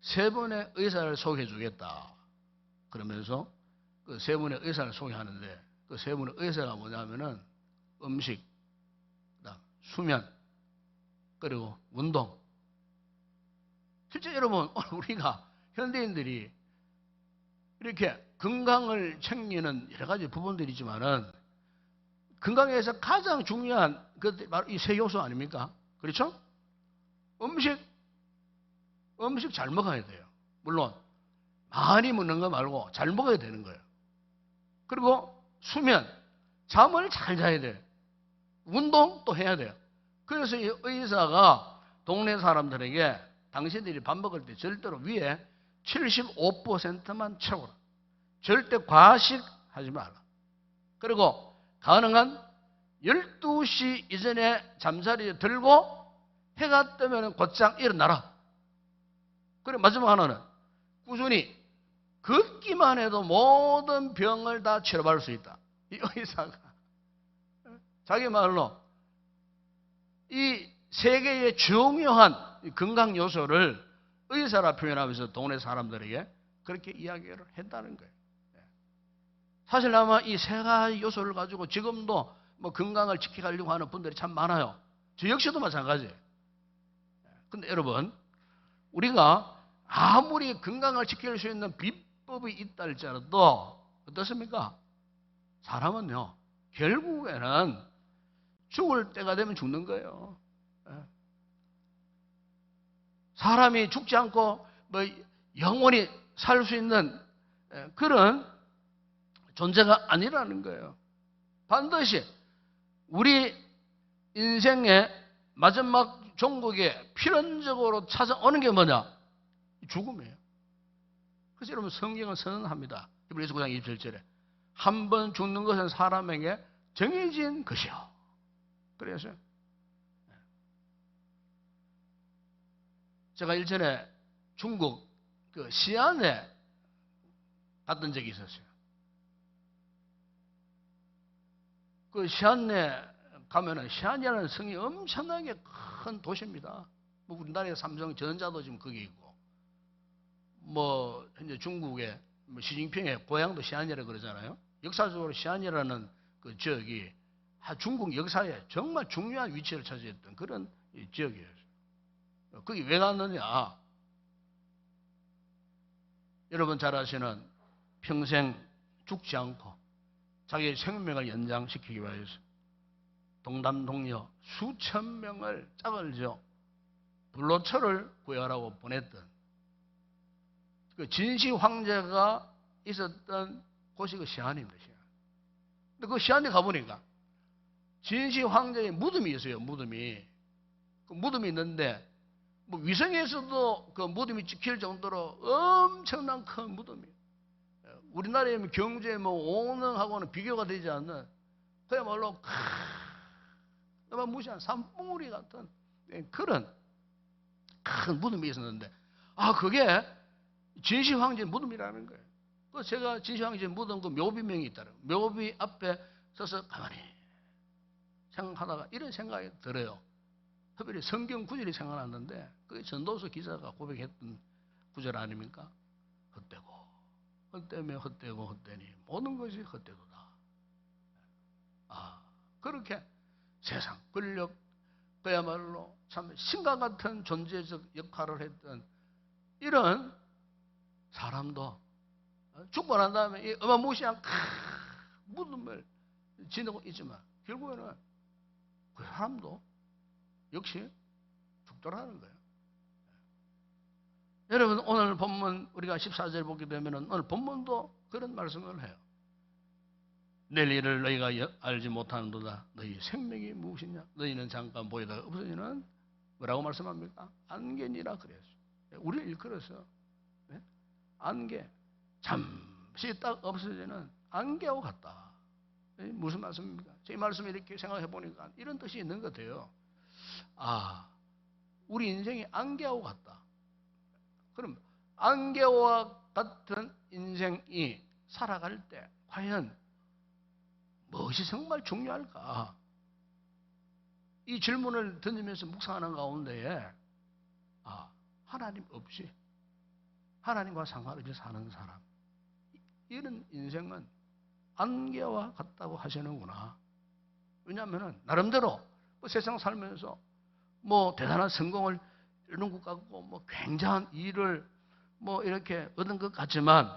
세 분의 의사를 소개해 주겠다. 그러면서 그 세 분의 의사를 소개하는데 그 세 분의 의사가 뭐냐면은 음식, 수면, 그리고 운동. 실제 여러분, 우리가 현대인들이 이렇게 건강을 챙기는 여러 가지 부분들이 있지만은 건강에서 가장 중요한 것들이 바로 이 세 요소 아닙니까? 그렇죠? 음식 잘 먹어야 돼요. 물론 많이 먹는 거 말고 잘 먹어야 되는 거예요. 그리고 수면, 잠을 잘 자야 돼요. 운동 또 해야 돼요. 그래서 이 의사가 동네 사람들에게 당신들이 밥 먹을 때 절대로 위에 75%만 채워라. 절대 과식하지 마라. 그리고 가능한 12시 이전에 잠자리에 들고 해가 뜨면 곧장 일어나라. 그리고 마지막 하나는 꾸준히 걷기만 해도 모든 병을 다 치료받을 수 있다. 이 의사가 자기 말로 이 세계의 중요한 건강 요소를 의사라 표현하면서 동네 사람들에게 그렇게 이야기를 했다는 거예요. 사실 아마 이 세 가지 요소를 가지고 지금도 뭐 건강을 지켜가려고 하는 분들이 참 많아요. 저 역시도 마찬가지예요. 근데 여러분, 우리가 아무리 건강을 지킬 수 있는 비법이 있다 할지라도 어떻습니까? 사람은요, 결국에는 죽을 때가 되면 죽는 거예요. 사람이 죽지 않고 뭐 영원히 살 수 있는 그런 존재가 아니라는 거예요. 반드시 우리 인생의 마지막 종국에 필연적으로 찾아오는 게 뭐냐? 죽음이에요. 그래서 여러분 성경은 선언합니다. 히브리서 9장 27절에 한 번 죽는 것은 사람에게 정해진 것이요. 그래서 제가 일전에 중국 그 시안에 갔던 적이 있었어요. 그 시안에 가면은 시안이라는 성이 엄청나게 큰 도시입니다. 뭐 우리나라의 삼성 전자도 지금 거기 있고, 뭐 현재 중국의 뭐 시진핑의 고향도 시안이라고 그러잖아요. 역사적으로 시안이라는 그 지역이 중국 역사에 정말 중요한 위치를 차지했던 그런 지역이에요. 거기 왜 갔느냐? 여러분 잘 아시는 평생 죽지 않고 자기의 생명을 연장시키기 위해서 동남동녀 수천 명을 짝을 지어 불로초를 구하라고 보냈던 그 진시 황제가 있었던 곳이 그 시안입니다. 시안. 근데 그 시안에 가보니까 진시 황제의 무덤이 있어요. 무덤이. 그 무덤이 있는데 뭐 위성에서도 그 무덤이 찍힐 정도로 엄청난 큰 무덤이. 우리나라의 경제 뭐 5능하고는 비교가 되지 않는 그야말로 너무 무시한 산봉우리 같은 그런 큰 무덤이 있었는데 그게 진시 황제 무덤이라는 거예요. 그 제가 진시 황제 무덤 그 묘비명이 있더라고요. 묘비 앞에 서서 가만히 생각하다가 이런 생각이 들어요. 특별히 성경 구절이 생각났는데 그게 전도서 기자가 고백했던 구절 아닙니까? 헛되고 헛되며 헛되고 헛되니 모든 것이 헛되도다. 그렇게 세상 권력 그야말로 참 신과 같은 존재적 역할을 했던 이런 사람도 죽고 난 다음에 이 어마무시한 무덤을 지니고 있지만 결국에는 그 사람도 역시 죽더라는 거예요. 여러분 오늘 본문 우리가 14절 보게 되면 오늘 본문도 그런 말씀을 해요. 내일 일을 너희가 알지 못하는도다. 너희 생명이 무엇이냐? 너희는 잠깐 보이다가 없어지는 뭐라고 말씀합니까? 안개니라 그랬어요. 우리를 일컬어서 안개, 잠시 딱 없어지는 안개와 같다. 무슨 말씀입니까? 제 말씀을 이렇게 생각해 보니까 이런 뜻이 있는 것 같아요. 우리 인생이 안개와 같다. 그럼 안개와 같은 인생이 살아갈 때 과연 무엇이 정말 중요할까? 이 질문을 던지면서 묵상하는 가운데에 하나님 없이 하나님과 상관없이 사는 사람 이런 인생은 안개와 같다고 하시는구나. 왜냐하면 나름대로 뭐 세상 살면서 뭐 대단한 성공을 이룬 것 같고 뭐 굉장한 일을 뭐 이렇게 얻은 것 같지만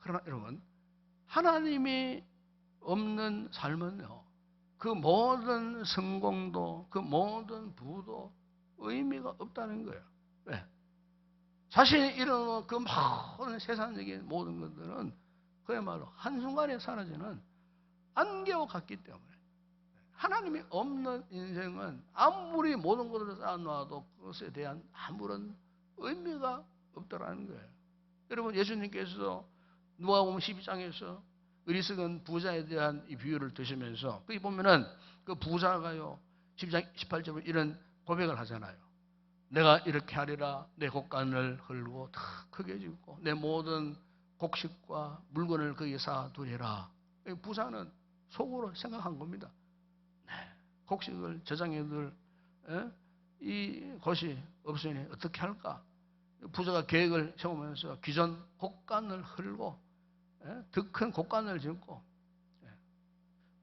그러나 여러분 하나님이 없는 삶은요 그 모든 성공도 그 모든 부도 의미가 없다는 거예요. 왜? 자신이 이루는 그 모든 세상적인 모든 것들은 그야말로 한순간에 사라지는 안개와 같기 때문에 하나님이 없는 인생은 아무리 모든 것을 쌓아놓아도 그것에 대한 아무런 의미가 없더라는 거예요. 여러분 예수님께서 누가복음 12장에서 의리석은 부자에 대한 이 비유를 드시면서 거기 보면은 그 부자가요 12장 18절에 이런 고백을 하잖아요. 내가 이렇게 하리라 내 곡간을 흘고 다 크게 짓고 내 모든 곡식과 물건을 거기에 쌓아두리라. 부자는 속으로 생각한 겁니다. 곡식을 저장해둘 이 곳이 없으니 어떻게 할까? 부자가 계획을 세우면서 기존 곡간을 흘고 더 큰 곡간을 짓고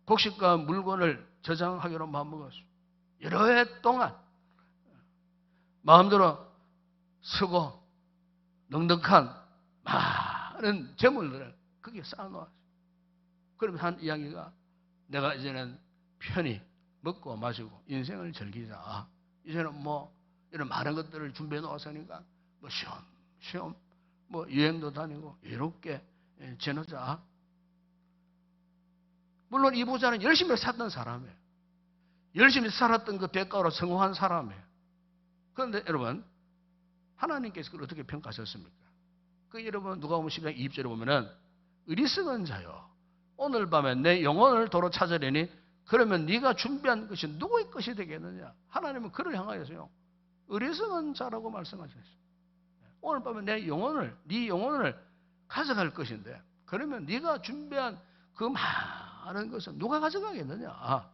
곡식과 물건을 저장하기로 마음먹었어요. 여러 해 동안 마음대로 쓰고 넉넉한 많은 재물들을 거기에 쌓아놓았어요. 그러면 한 이야기가 내가 이제는 편히 먹고 마시고 인생을 즐기자. 이제는 뭐 이런 많은 것들을 준비해 놓았으니까 뭐 쉬엄 뭐 여행도 다니고 이롭게 지내자. 물론 이 부자는 열심히 살던 사람이에요. 열심히 살았던 그 대가로 성공한 사람이에요. 그런데 여러분 하나님께서 그걸 어떻게 평가하셨습니까? 그 여러분 누가복음 10장 20절에 보면은 의리석은 자요 오늘 밤에 내 영혼을 도로 찾으려니 그러면 네가 준비한 것이 누구의 것이 되겠느냐? 하나님은 그를 향하여서요 의리석은 자라고 말씀하셨어요. 오늘 밤에 네 영혼을 가져갈 것인데 그러면 네가 준비한 그 많은 것은 누가 가져가겠느냐?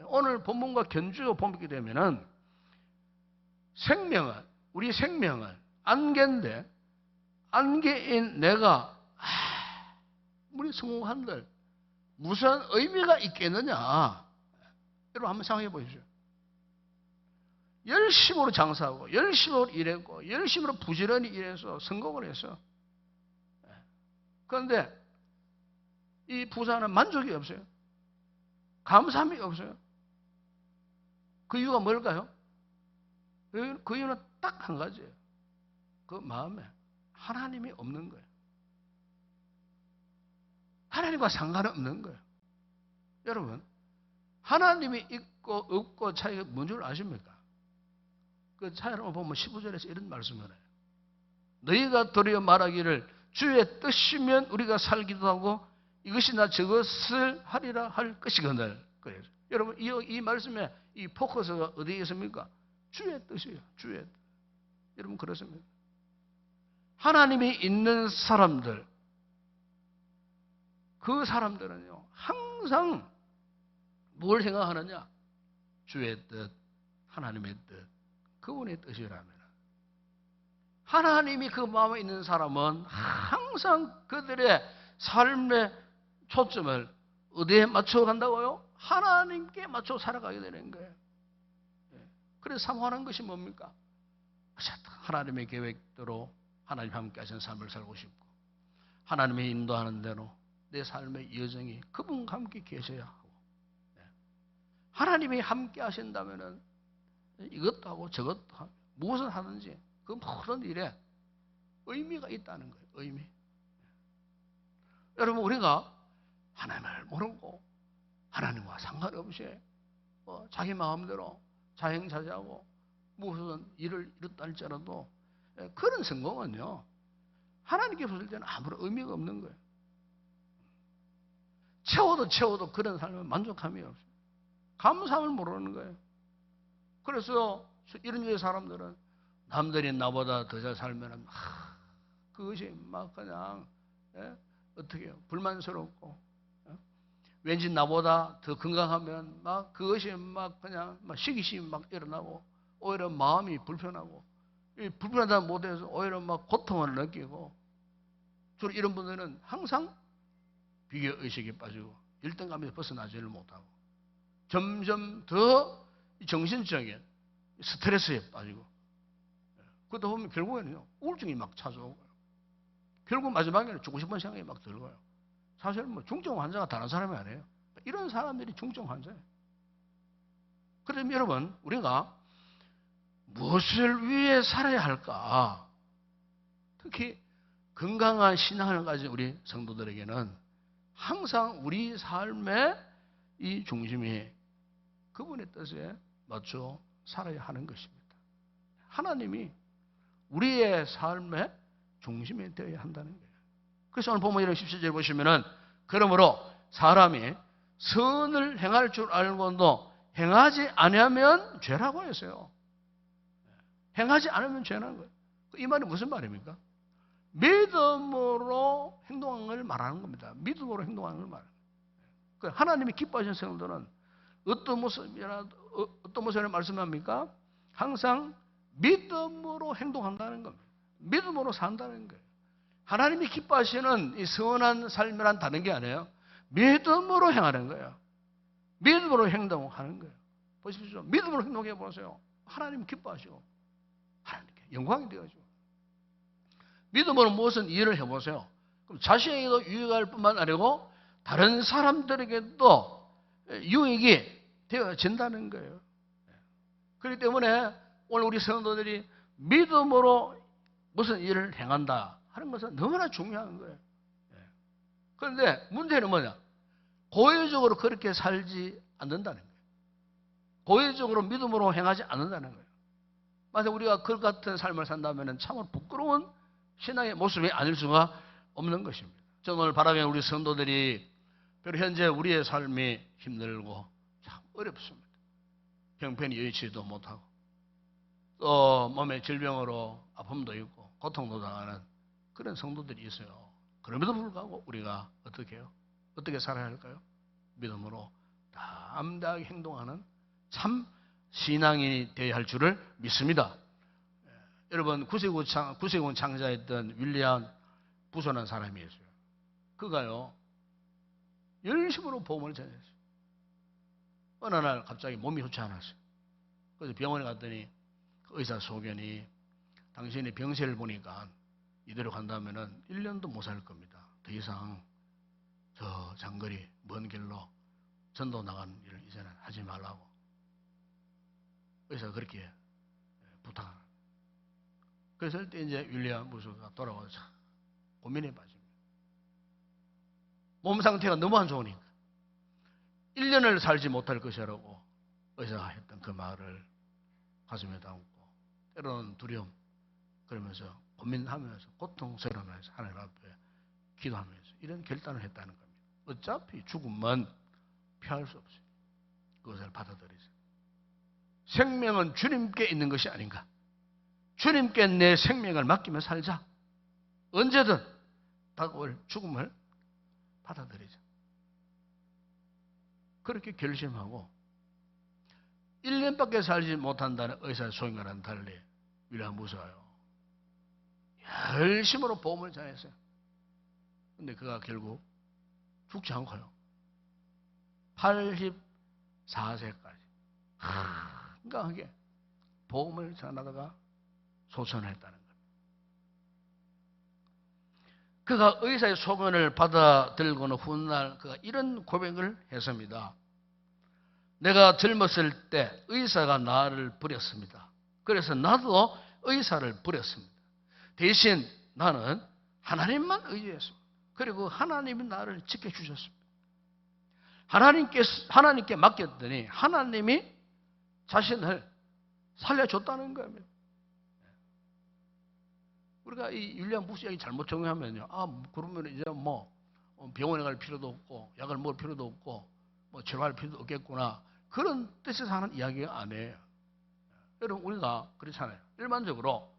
오늘 본문과 견주어 보게 되면은 우리 생명은 안개인데 안개인 내가 우리 성공한들 무슨 의미가 있겠느냐? 여러분 한번 생각해 보십시오. 열심으로 장사하고 열심으로 일했고 열심으로 부지런히 일해서 성공을 했어. 그런데 이 부자는 만족이 없어요. 감사함이 없어요. 그 이유가 뭘까요? 그 이유는 딱 한 가지예요. 그 마음에 하나님이 없는 거예요. 하나님과 상관없는 거예요. 여러분 하나님이 있고 없고 차이가 뭔 줄 아십니까? 그 차이를 보면 15절에서 이런 말씀을 해요. 너희가 도리어 말하기를 주의 뜻이면 우리가 살기도 하고 이것이나 저것을 하리라 할 것이거늘. 그래요. 여러분 이 말씀에 이 포커스가 어디에 있습니까? 주의 뜻이에요. 주의 뜻. 여러분 그렇습니다. 하나님이 있는 사람들, 그 사람들은요 항상 뭘 생각하느냐? 주의 뜻, 하나님의 뜻, 그분의 뜻이라면 하나님이 그 마음에 있는 사람은 항상 그들의 삶의 초점을 어디에 맞춰 간다고요? 하나님께 맞춰 살아가게 되는 거예요. 그래서 사모하는 것이 뭡니까? 하나님의 계획대로 하나님 함께 하시는 삶을 살고 싶고 하나님의 인도하는 대로 내 삶의 여정이 그분과 함께 계셔야 하고 하나님이 함께 하신다면 이것도 하고 저것도 하고 무엇을 하든지 그 모든 일에 의미가 있다는 거예요. 의미. 여러분 우리가 하나님을 모르고 하나님과 상관없이 자기 마음대로 자행자재하고 무슨 일을 이뤘다 할지라도 그런 성공은요 하나님께 보실 때는 아무런 의미가 없는 거예요. 채워도 그런 삶은 만족함이 없어요. 감사함을 모르는 거예요. 그래서 이런 유의 사람들은 남들이 나보다 더 잘 살면 그것이 막 그냥 어떻게 해요? 불만스럽고 왠지 나보다 더 건강하면 막 그것이 막 그냥 막 시기심이 막 일어나고 오히려 마음이 불편하고 불편하다 못해서 오히려 막 고통을 느끼고 주로 이런 분들은 항상 비교 의식에 빠지고 열등감에서 벗어나지를 못하고 점점 더 정신적인 스트레스에 빠지고 그러다 보면 결국에는요 우울증이 막 찾아오고요. 결국 마지막에는 죽고 싶은 생각이 막 들고요. 사실 뭐 중증 환자가 다른 사람이 아니에요. 이런 사람들이 중증 환자예요. 그럼 여러분 우리가 무엇을 위해 살아야 할까? 특히 건강한 신앙을 가진 우리 성도들에게는 항상 우리 삶의 이 중심이 그분의 뜻에 맞춰 살아야 하는 것입니다. 하나님이 우리의 삶의 중심이 되어야 한다는 거예요. 그래서 오늘 보면 이런 17절 보시면은 그러므로 사람이 선을 행할 줄 알고도 행하지 않으면 죄라고 했어요. 행하지 않으면 죄라는 거예요. 이 말이 무슨 말입니까? 믿음으로 행동하는 걸 말하는 겁니다. 믿음으로 행동하는 걸 말하는 거예요. 하나님이 기뻐하시는 성도는 어떤 모습을 말씀합니까? 항상 믿음으로 행동한다는 겁니다. 믿음으로 산다는 거예요. 하나님이 기뻐하시는 이 선한 삶이란 다른 게 아니에요. 믿음으로 행하는 거예요. 믿음으로 행동하는 거예요. 보십시오. 믿음으로 행동해 보세요. 하나님 기뻐하시고 하나님께 영광이 되어지고 믿음으로 무엇은 일을 해보세요. 그럼 자신에게도 유익할 뿐만 아니고 다른 사람들에게도 유익이 되어진다는 거예요. 그렇기 때문에 오늘 우리 성도들이 믿음으로 무슨 일을 행한다 하는 것은 너무나 중요한 거예요. 그런데 문제는 뭐냐? 고의적으로 그렇게 살지 않는다는 거예요. 고의적으로 믿음으로 행하지 않는다는 거예요. 만약 우리가 그 같은 삶을 산다면 참으로 부끄러운 신앙의 모습이 아닐 수가 없는 것입니다. 저는 오늘 바라기는 우리 성도들이 비록 현재 우리의 삶이 힘들고 참 어렵습니다. 형편이 여의치도 못하고 또 몸의 질병으로 아픔도 있고 고통도 당하는 그런 성도들이 있어요. 그럼에도 불구하고 우리가 어떻게 해요? 어떻게 살아야 할까요? 믿음으로 담대하게 행동하는 참 신앙인이 되어야 할 줄을 믿습니다. 여러분 구세군 창자였던 윌리엄 부소라는 사람이 있어요. 그가요 열심으로 복음을 전했어요. 어느 날 갑자기 몸이 좋지 않았어요. 그래서 병원에 갔더니 그 의사 소견이 당신이 병세를 보니까 이대로 간다면 1년도 못 살 겁니다. 더 이상 저 장거리 먼 길로 전도 나가는 일을 이제는 하지 말라고 의사가 그렇게 부탁합니다. 그래서 그때 이제 윌리엄 부소가 돌아와서 고민에 빠집니다. 몸 상태가 너무 안 좋으니까 1년을 살지 못할 것이라고 의사가 했던 그 말을 가슴에 담고 때로는 두려움 그러면서 고민하면서 고통스러워하면서 하나님 앞에 기도하면서 이런 결단을 했다는 겁니다. 어차피 죽음은 피할 수 없어요. 그것을 받아들이세요. 생명은 주님께 있는 것이 아닌가. 주님께 내 생명을 맡기며 살자. 언제든 다가올 죽음을 받아들이자. 그렇게 결심하고 1년밖에 살지 못한다는 의사의 소견과는 달리 윌리엄 무서워요. 열심으로 보험을 전했어요. 근데 그가 결국 죽지 않고요. 84세까지 건강하게 보험을 전하다가 소천을 했다는 겁니다. 그가 의사의 소견을 받아들고는 훗날 그가 이런 고백을 했습니다. 내가 젊었을 때 의사가 나를 버렸습니다. 그래서 나도 의사를 버렸습니다. 대신 나는 하나님만 의지했습니다. 그리고 하나님이 나를 지켜주셨습니다. 하나님께 맡겼더니 하나님이 자신을 살려줬다는 겁니다. 우리가 이 윌리엄 부스 이야기 잘못 정리하면요. 그러면 이제 뭐 병원에 갈 필요도 없고 약을 먹을 필요도 없고 뭐 치료할 필요도 없겠구나. 그런 뜻에서 하는 이야기가 아니에요. 여러분 우리가 그렇잖아요. 일반적으로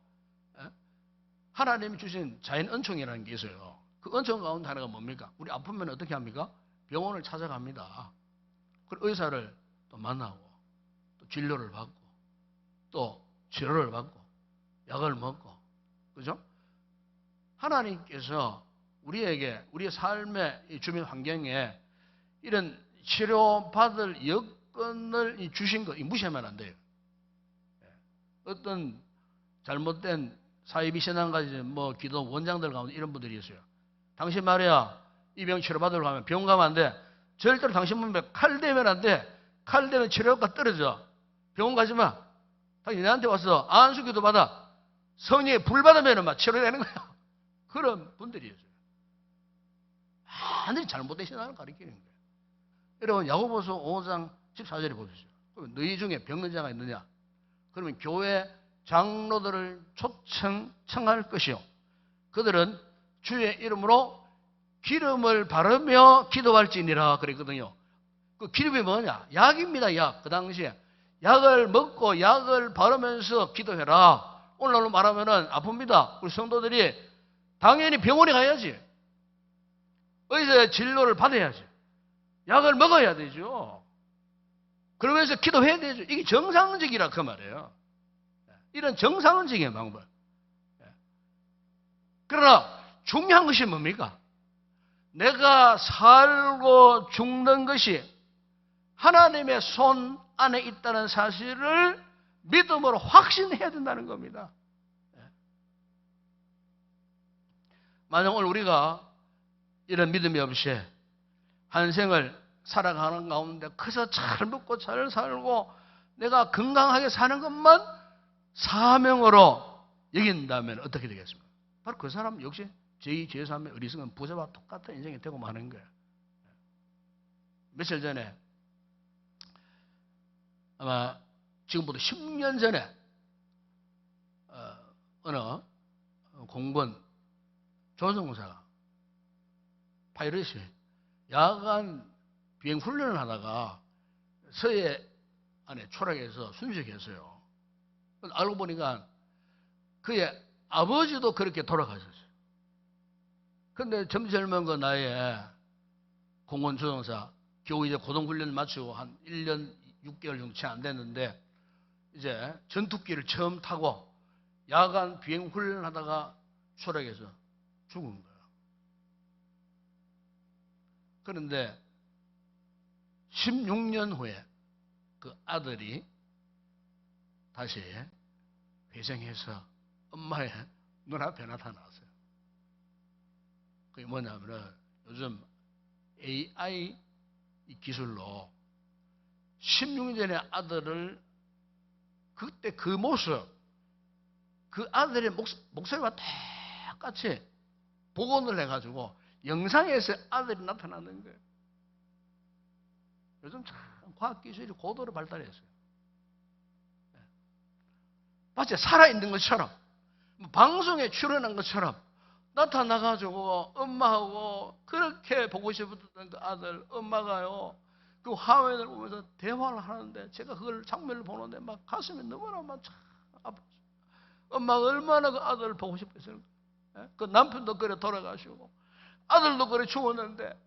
하나님이 주신 자연 은총이라는 게 있어요. 그 은총 가운데 하나가 뭡니까? 우리 아프면 어떻게 합니까? 병원을 찾아갑니다. 그리고 의사를 또 만나고 또 진료를 받고 또 치료를 받고 약을 먹고 그죠? 하나님께서 우리에게 우리의 삶의 주변 환경에 이런 치료받을 여건을 주신 거 무시하면 안 돼요. 어떤 잘못된 사이비 신앙가지 뭐 기도 원장들 가운데 이런 분들이 있어요. 당신 말이야 이 병 치료받으러 가면 병원 가면 안 돼. 절대로 당신 몸에 칼 대면 안 돼. 칼 대면 치료효과 떨어져. 병원 가지 마. 당신 내한테 와서 안수기도 받아. 성령의 불 받으면 막 치료되는 거야. 그런 분들이 있어요. 완전히 잘못된 신앙을 가리키는 거예요. 여러분 야고보서 5장 14절에 보십시오. 그러면 너희 중에 병든 자가 있느냐? 그러면 교회 장로들을 초청할 것이요. 그들은 주의 이름으로 기름을 바르며 기도할지니라 그랬거든요. 그 기름이 뭐냐? 약입니다. 약. 그 당시에 약을 먹고 약을 바르면서 기도해라. 오늘날로 말하면은 아픕니다. 우리 성도들이 당연히 병원에 가야지. 의사의 진료를 받아야지. 약을 먹어야 되죠. 그러면서 기도해야 되죠. 이게 정상적이라 그 말이에요. 이런 정상적인 방법. 그러나 중요한 것이 뭡니까? 내가 살고 죽는 것이 하나님의 손 안에 있다는 사실을 믿음으로 확신해야 된다는 겁니다. 만약 오늘 우리가 이런 믿음이 없이 한 생을 살아가는 가운데 커서 잘 먹고 잘 살고 내가 건강하게 사는 것만 사명으로 여긴다면 어떻게 되겠습니까? 바로 그 사람 역시 제2, 제3의 어리석은 부자와 똑같은 인생이 되고 마는 거예요. 며칠 전에 아마 지금부터 10년 전에 어느 공군 조종사가 파이럿이 야간 비행 훈련을 하다가 서해 안에 초락해서 순직했어요. 알고 보니까 그의 아버지도 그렇게 돌아가셨어요. 그런데 젊은 그 나이에 공군 조종사 겨우 이제 고등훈련을 마치고 한 1년 6개월 정도 채 안 됐는데 이제 전투기를 처음 타고 야간 비행 훈련을 하다가 추락해서 죽은 거예요. 그런데 16년 후에 그 아들이 다시 회생해서 엄마의 눈앞에 나타났어요. 그게 뭐냐면은 요즘 AI 기술로 16년 전에 아들을 그때 그 모습, 그 아들의 목소리와 똑같이 복원을 해가지고 영상에서 아들이 나타나는 거예요. 요즘 참 과학기술이 고도로 발달했어요. 마치 살아있는 것처럼, 방송에 출연한 것처럼 나타나가지고 엄마하고 그렇게 보고 싶었던 그 아들, 엄마가요, 그 화면을 보면서 대화를 하는데 제가 그걸 장면을 보는데 막 가슴이 너무나 막 참 아팠어요. 엄마가 얼마나 그 아들을 보고 싶었을까. 그 남편도 그래 돌아가시고 아들도 그래 죽었는데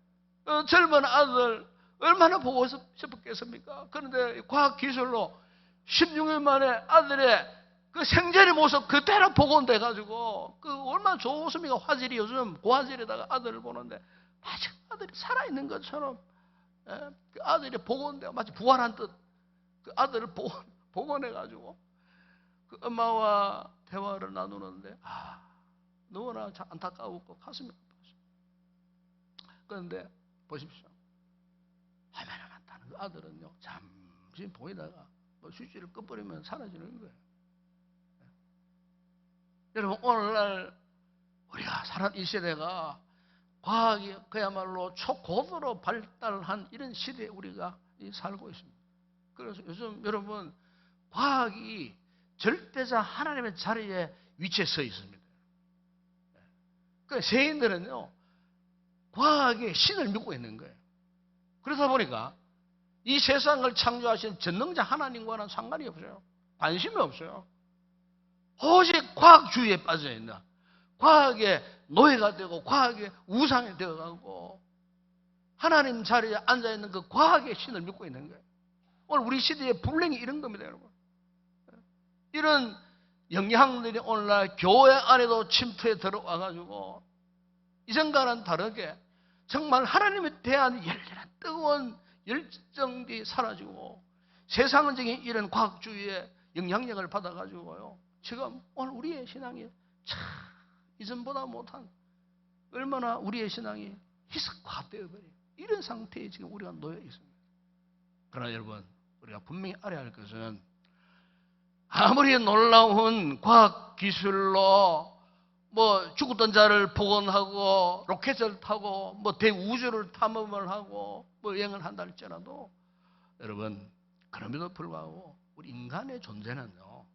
젊은 아들 얼마나 보고 싶었겠습니까? 그런데 과학기술로 16년 만에 아들의 그 생전의 모습 그대로 복원돼 가지고 그 얼마나 좋습니까? 화질이 요즘 고화질에다가 아들을 보는데 마치 아들이 살아있는 것처럼 그 아들이 복원돼 마치 부활한 듯 그 아들을 복원해 가지고 그 엄마와 대화를 나누는데 너무나 안타까웠고 가슴이 아팠어요. 그런데 보십시오. 화면에 나타나는 그 아들은요 잠시 보이다가 뭐 휴지를 꺼버리면 사라지는 거예요. 여러분 오늘날 우리가 사는 이 시대가 과학이 그야말로 초고도로 발달한 이런 시대에 우리가 살고 있습니다. 그래서 요즘 여러분 과학이 절대자 하나님의 자리에 위치해 서 있습니다. 그 세인들은요 과학의 신을 믿고 있는 거예요. 그러다 보니까 이 세상을 창조하신 전능자 하나님과는 상관이 없어요. 관심이 없어요. 오직 과학주의에 빠져있는 과학의 노예가 되고 과학의 우상이 되어가고 하나님 자리에 앉아있는 그 과학의 신을 믿고 있는 거예요. 오늘 우리 시대의 불행이 이런 겁니다, 여러분. 이런 영향들이 오늘날 교회 안에도 침투해 들어와가지고 이전과는 다르게 정말 하나님에 대한 열렬한 뜨거운 열정이 사라지고 세상적인 이런 과학주의의 영향력을 받아가지고요. 지금 오늘 우리의 신앙이 참 이전보다 못한 얼마나 우리의 신앙이 희석화되어버려요. 이런 상태에 지금 우리가 놓여 있습니다. 그러나 여러분 우리가 분명히 알아야 할 것은 아무리 놀라운 과학기술로 뭐 죽었던 자를 복원하고 로켓을 타고 뭐 대우주를 탐험을 하고 뭐 여행을 한다 할지라도 여러분 그럼에도 불구하고 우리 인간의 존재는요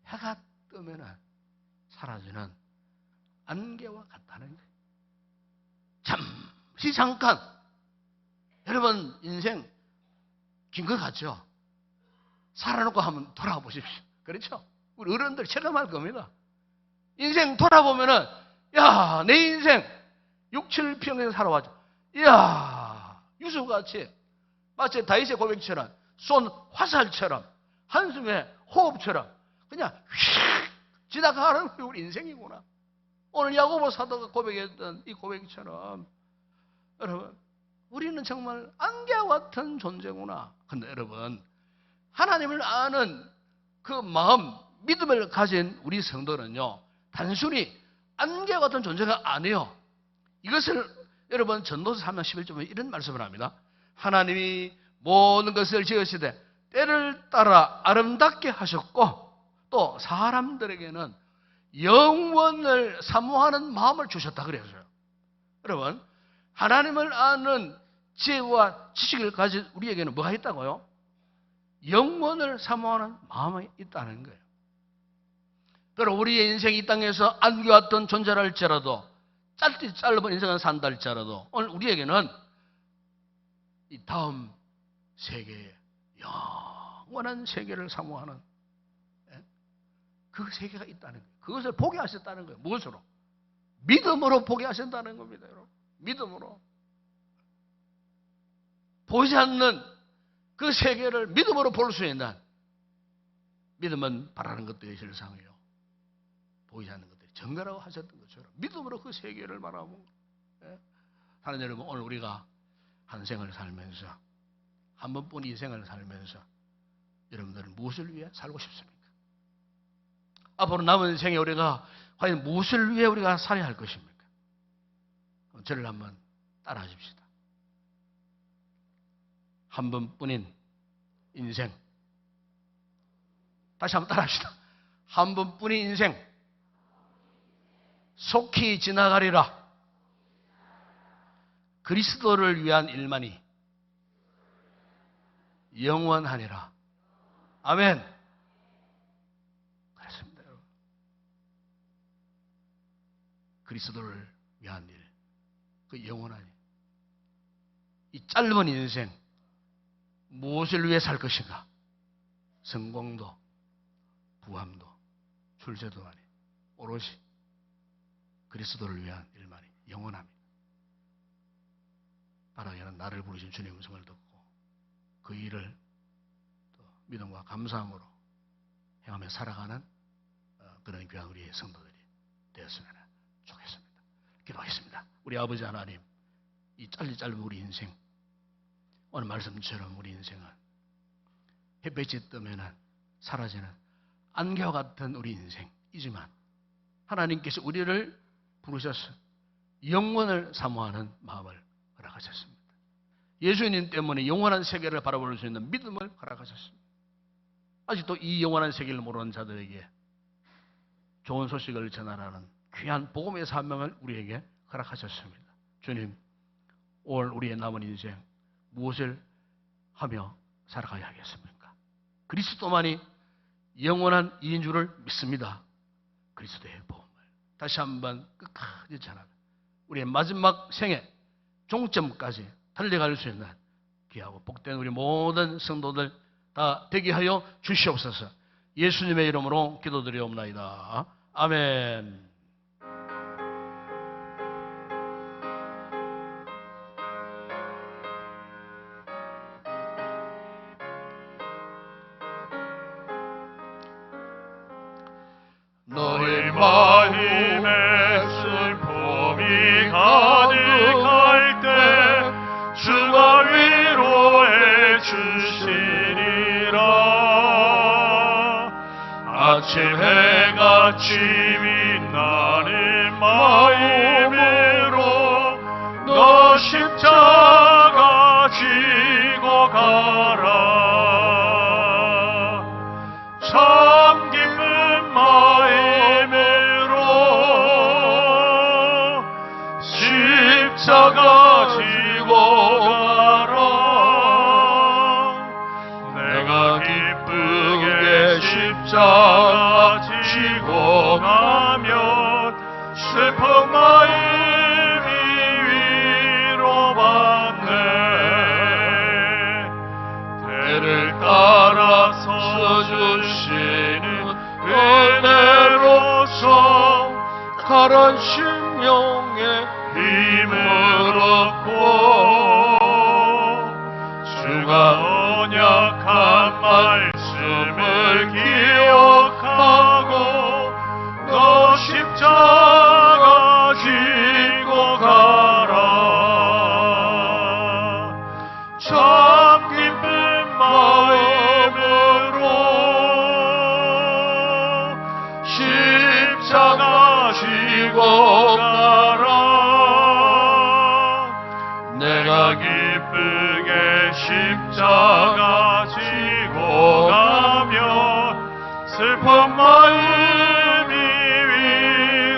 해가 뜨면은 사라지는 안개와 같다는 거예요. 잠시 잠깐 여러분 인생 긴 것 같죠? 살아놓고 한번 돌아보십시오. 그렇죠? 우리 어른들 체감할 겁니다. 인생 돌아보면은 야, 내 인생 6, 7평생 살아왔죠. 이야, 유수같이 마치 다윗의 고백처럼 쏜 화살처럼 한숨의 호흡처럼 그냥 휙 지나가는 우리 인생이구나. 오늘 야고보 사도가 고백했던 이 고백처럼 여러분 우리는 정말 안개와 같은 존재구나. 근데 여러분 하나님을 아는 그 마음, 믿음을 가진 우리 성도는요 단순히 안개와 같은 존재가 아니에요. 이것을 여러분 전도서 3장 11절에 이런 말씀을 합니다. 하나님이 모든 것을 지으시되 때를 따라 아름답게 하셨고 또 사람들에게는 영원을 사모하는 마음을 주셨다 그랬어요. 여러분 하나님을 아는 지혜와 지식을 가진 우리에게는 뭐가 있다고요? 영원을 사모하는 마음이 있다는 거예요. 그럼 우리의 인생이 이 땅에서 안개왔던 존재라 할지라도 짧은 인생을 산다 할지라도 오늘 우리에게는 이 다음 세계의 영원한 세계를 사모하는 그 세계가 있다는 거예요. 그것을 보게 하셨다는 거예요. 무엇으로? 믿음으로 보게 하신다는 겁니다. 여러분. 믿음으로. 보이지 않는 그 세계를 믿음으로 볼 수 있는 믿음은 바라는 것들이 실상이요. 보이지 않는 것들이 정가라고 하셨던 것처럼 믿음으로 그 세계를 바라보고 하나님 여러분 오늘 우리가 한 생을 살면서 한 번뿐 이 생을 살면서 여러분들은 무엇을 위해 살고 싶습니까? 앞으로 남은 생에 우리가 과연 무엇을 위해 우리가 살아야 할 것입니까? 저를 한번 따라 하십시다. 한 번뿐인 인생. 다시 한번 따라 합시다. 한 번뿐인 인생. 속히 지나가리라. 그리스도를 위한 일만이 영원하니라. 아멘. 그렇습니다, 여러분. 그리스도를 위한 일, 그 영원한 일. 이 짧은 인생 무엇을 위해 살 것인가? 성공도, 부함도, 출세도 아니 오롯이 그리스도를 위한 일만이 영원합니다. 바라기는 나를 부르신 주님의 음성을 듣고 그 일을 또 믿음과 감사함으로 행하며 살아가는 그런 귀한 우리의 성도들이 되었으면 좋겠습니다. 기도하겠습니다. 우리 아버지 하나님, 이 짧은 우리 인생, 오늘 말씀처럼 우리 인생은 햇볕이 뜨면은 사라지는 안개와 같은 우리 인생이지만 하나님께서 우리를 부르셔서 영원을 사모하는 마음을 허락하셨습니다. 예수님 때문에 영원한 세계를 바라볼 수 있는 믿음을 허락하셨습니다. 아직도 이 영원한 세계를 모르는 자들에게 좋은 소식을 전하라는 귀한 복음의 사명을 우리에게 허락하셨습니다. 주님, 올 우리의 남은 인생 무엇을 하며 살아가야 하겠습니까? 그리스도만이 영원한 이인 줄을 믿습니다. 그리스도의 복음을 다시 한번 끝까지 전하는 우리의 마지막 생애 종점까지 달려갈 수 있는 귀하고 복된 우리 모든 성도들 다 되게 하여 주시옵소서. 예수님의 이름으로 기도드리옵나이다. 아멘. 너의 마음에 슬픔이 가득할 때 주가 위로해 주시리라. 아침 해같이 빛나는 마음으로 너 십자가 지고 가라. 참 기쁜 마음으로 십자가 지고 가라. 내가 기쁘게 십자가 지고 가면 슬픈 마음이 위로받네. 대를 따라서 주시는 은혜로서 가란 심령에 힘을 얻고 주가 언약한 말씀을 기억하고 너 십자가 지고 가라. 참 기쁜 마음으로 십자가 지고 가라. 내가 기쁘게 십자가 지고 가면 슬픈 마음이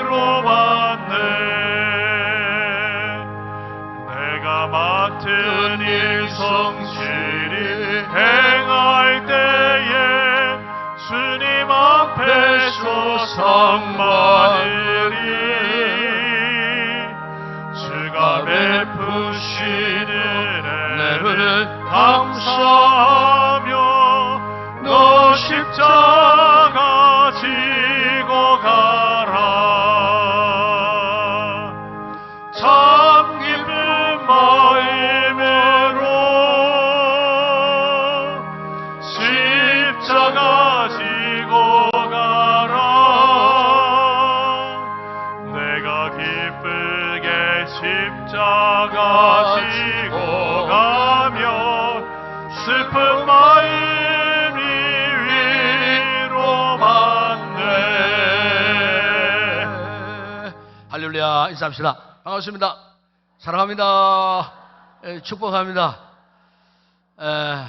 위로받네. 내가 맡은 일 성실히 행할 때에 주님 앞에서 상 받으리. 주가 베푸시는 은혜를 감사하며 너 십자가 지고 가라. 참 기쁜 마음으로 십자가 지고 가라. 내가 기쁘게 십자가 지고 가면 슬픈 마음이 위로받네. 할렐루야. 인사합시다. 반갑습니다. 사랑합니다. 축복합니다.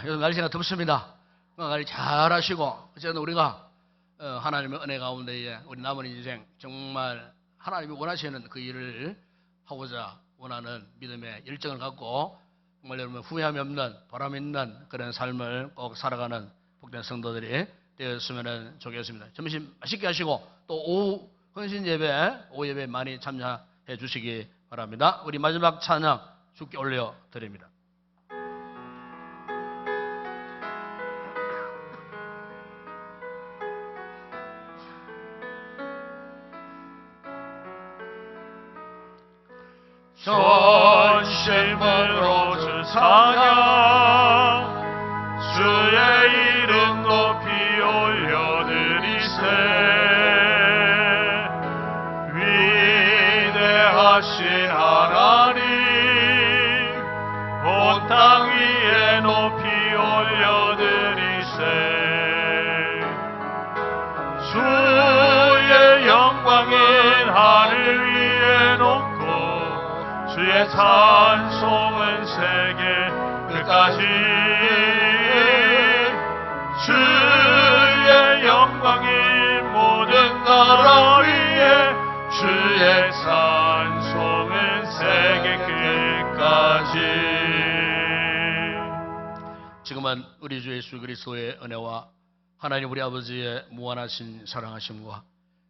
요즘 날씨가 덥습니다. 관리 잘 하시고, 어쨌든 우리가 하나님의 은혜 가운데에 우리 남은 인생 정말 하나님이 원하시는 그 일을 하고자 원하는 믿음의 열정을 갖고 정말 여러분 후회함이 없는 보람 있는 그런 삶을 꼭 살아가는 복된 성도들이 되었으면 좋겠습니다. 점심 맛있게 하시고 또 오후 헌신 예배, 오후 예배 많이 참여해 주시기 바랍니다. 우리 마지막 찬양 주께 올려 드립니다. 전심으로 주 찬양 주의 이름 높이 올려드리세 위대하신 하나님 온 땅 위에 높이 올려드리세 주의 영광인 하늘 위에 높고 주의 찬송은 세계 끝까지 주의 영광이 모든 나라 위에 주의 찬송은 세계 끝까지. 지금은 우리 주 예수 그리스도의 은혜와 하나님 우리 아버지의 무한하신 사랑하심과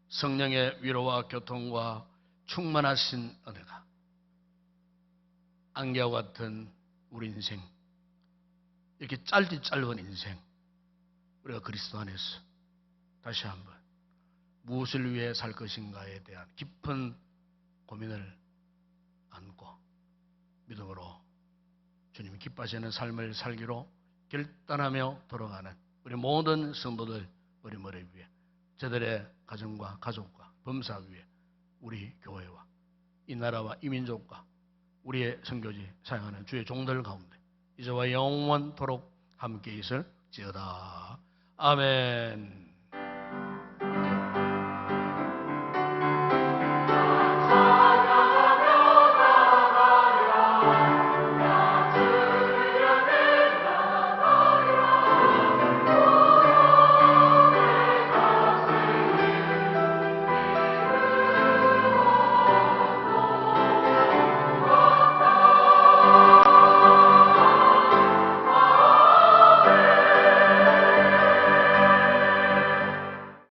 성령의 위로와 교통과 충만하신 은혜가 안개와 같은 우리 인생, 이렇게 짧은 인생, 우리가 그리스도 안에서 다시 한번 무엇을 위해 살 것인가에 대한 깊은 고민을 안고 믿음으로 주님이 기뻐하시는 삶을 살기로 결단하며 돌아가는 우리 모든 성도들 우리 머리 위에, 저들의 가정과 가족과 범사 위에, 우리 교회와 이 나라와 이 민족과 우리의 선교지 사용하는 주의 종들 가운데 이제와 영원토록 함께 있을지어다. 아멘.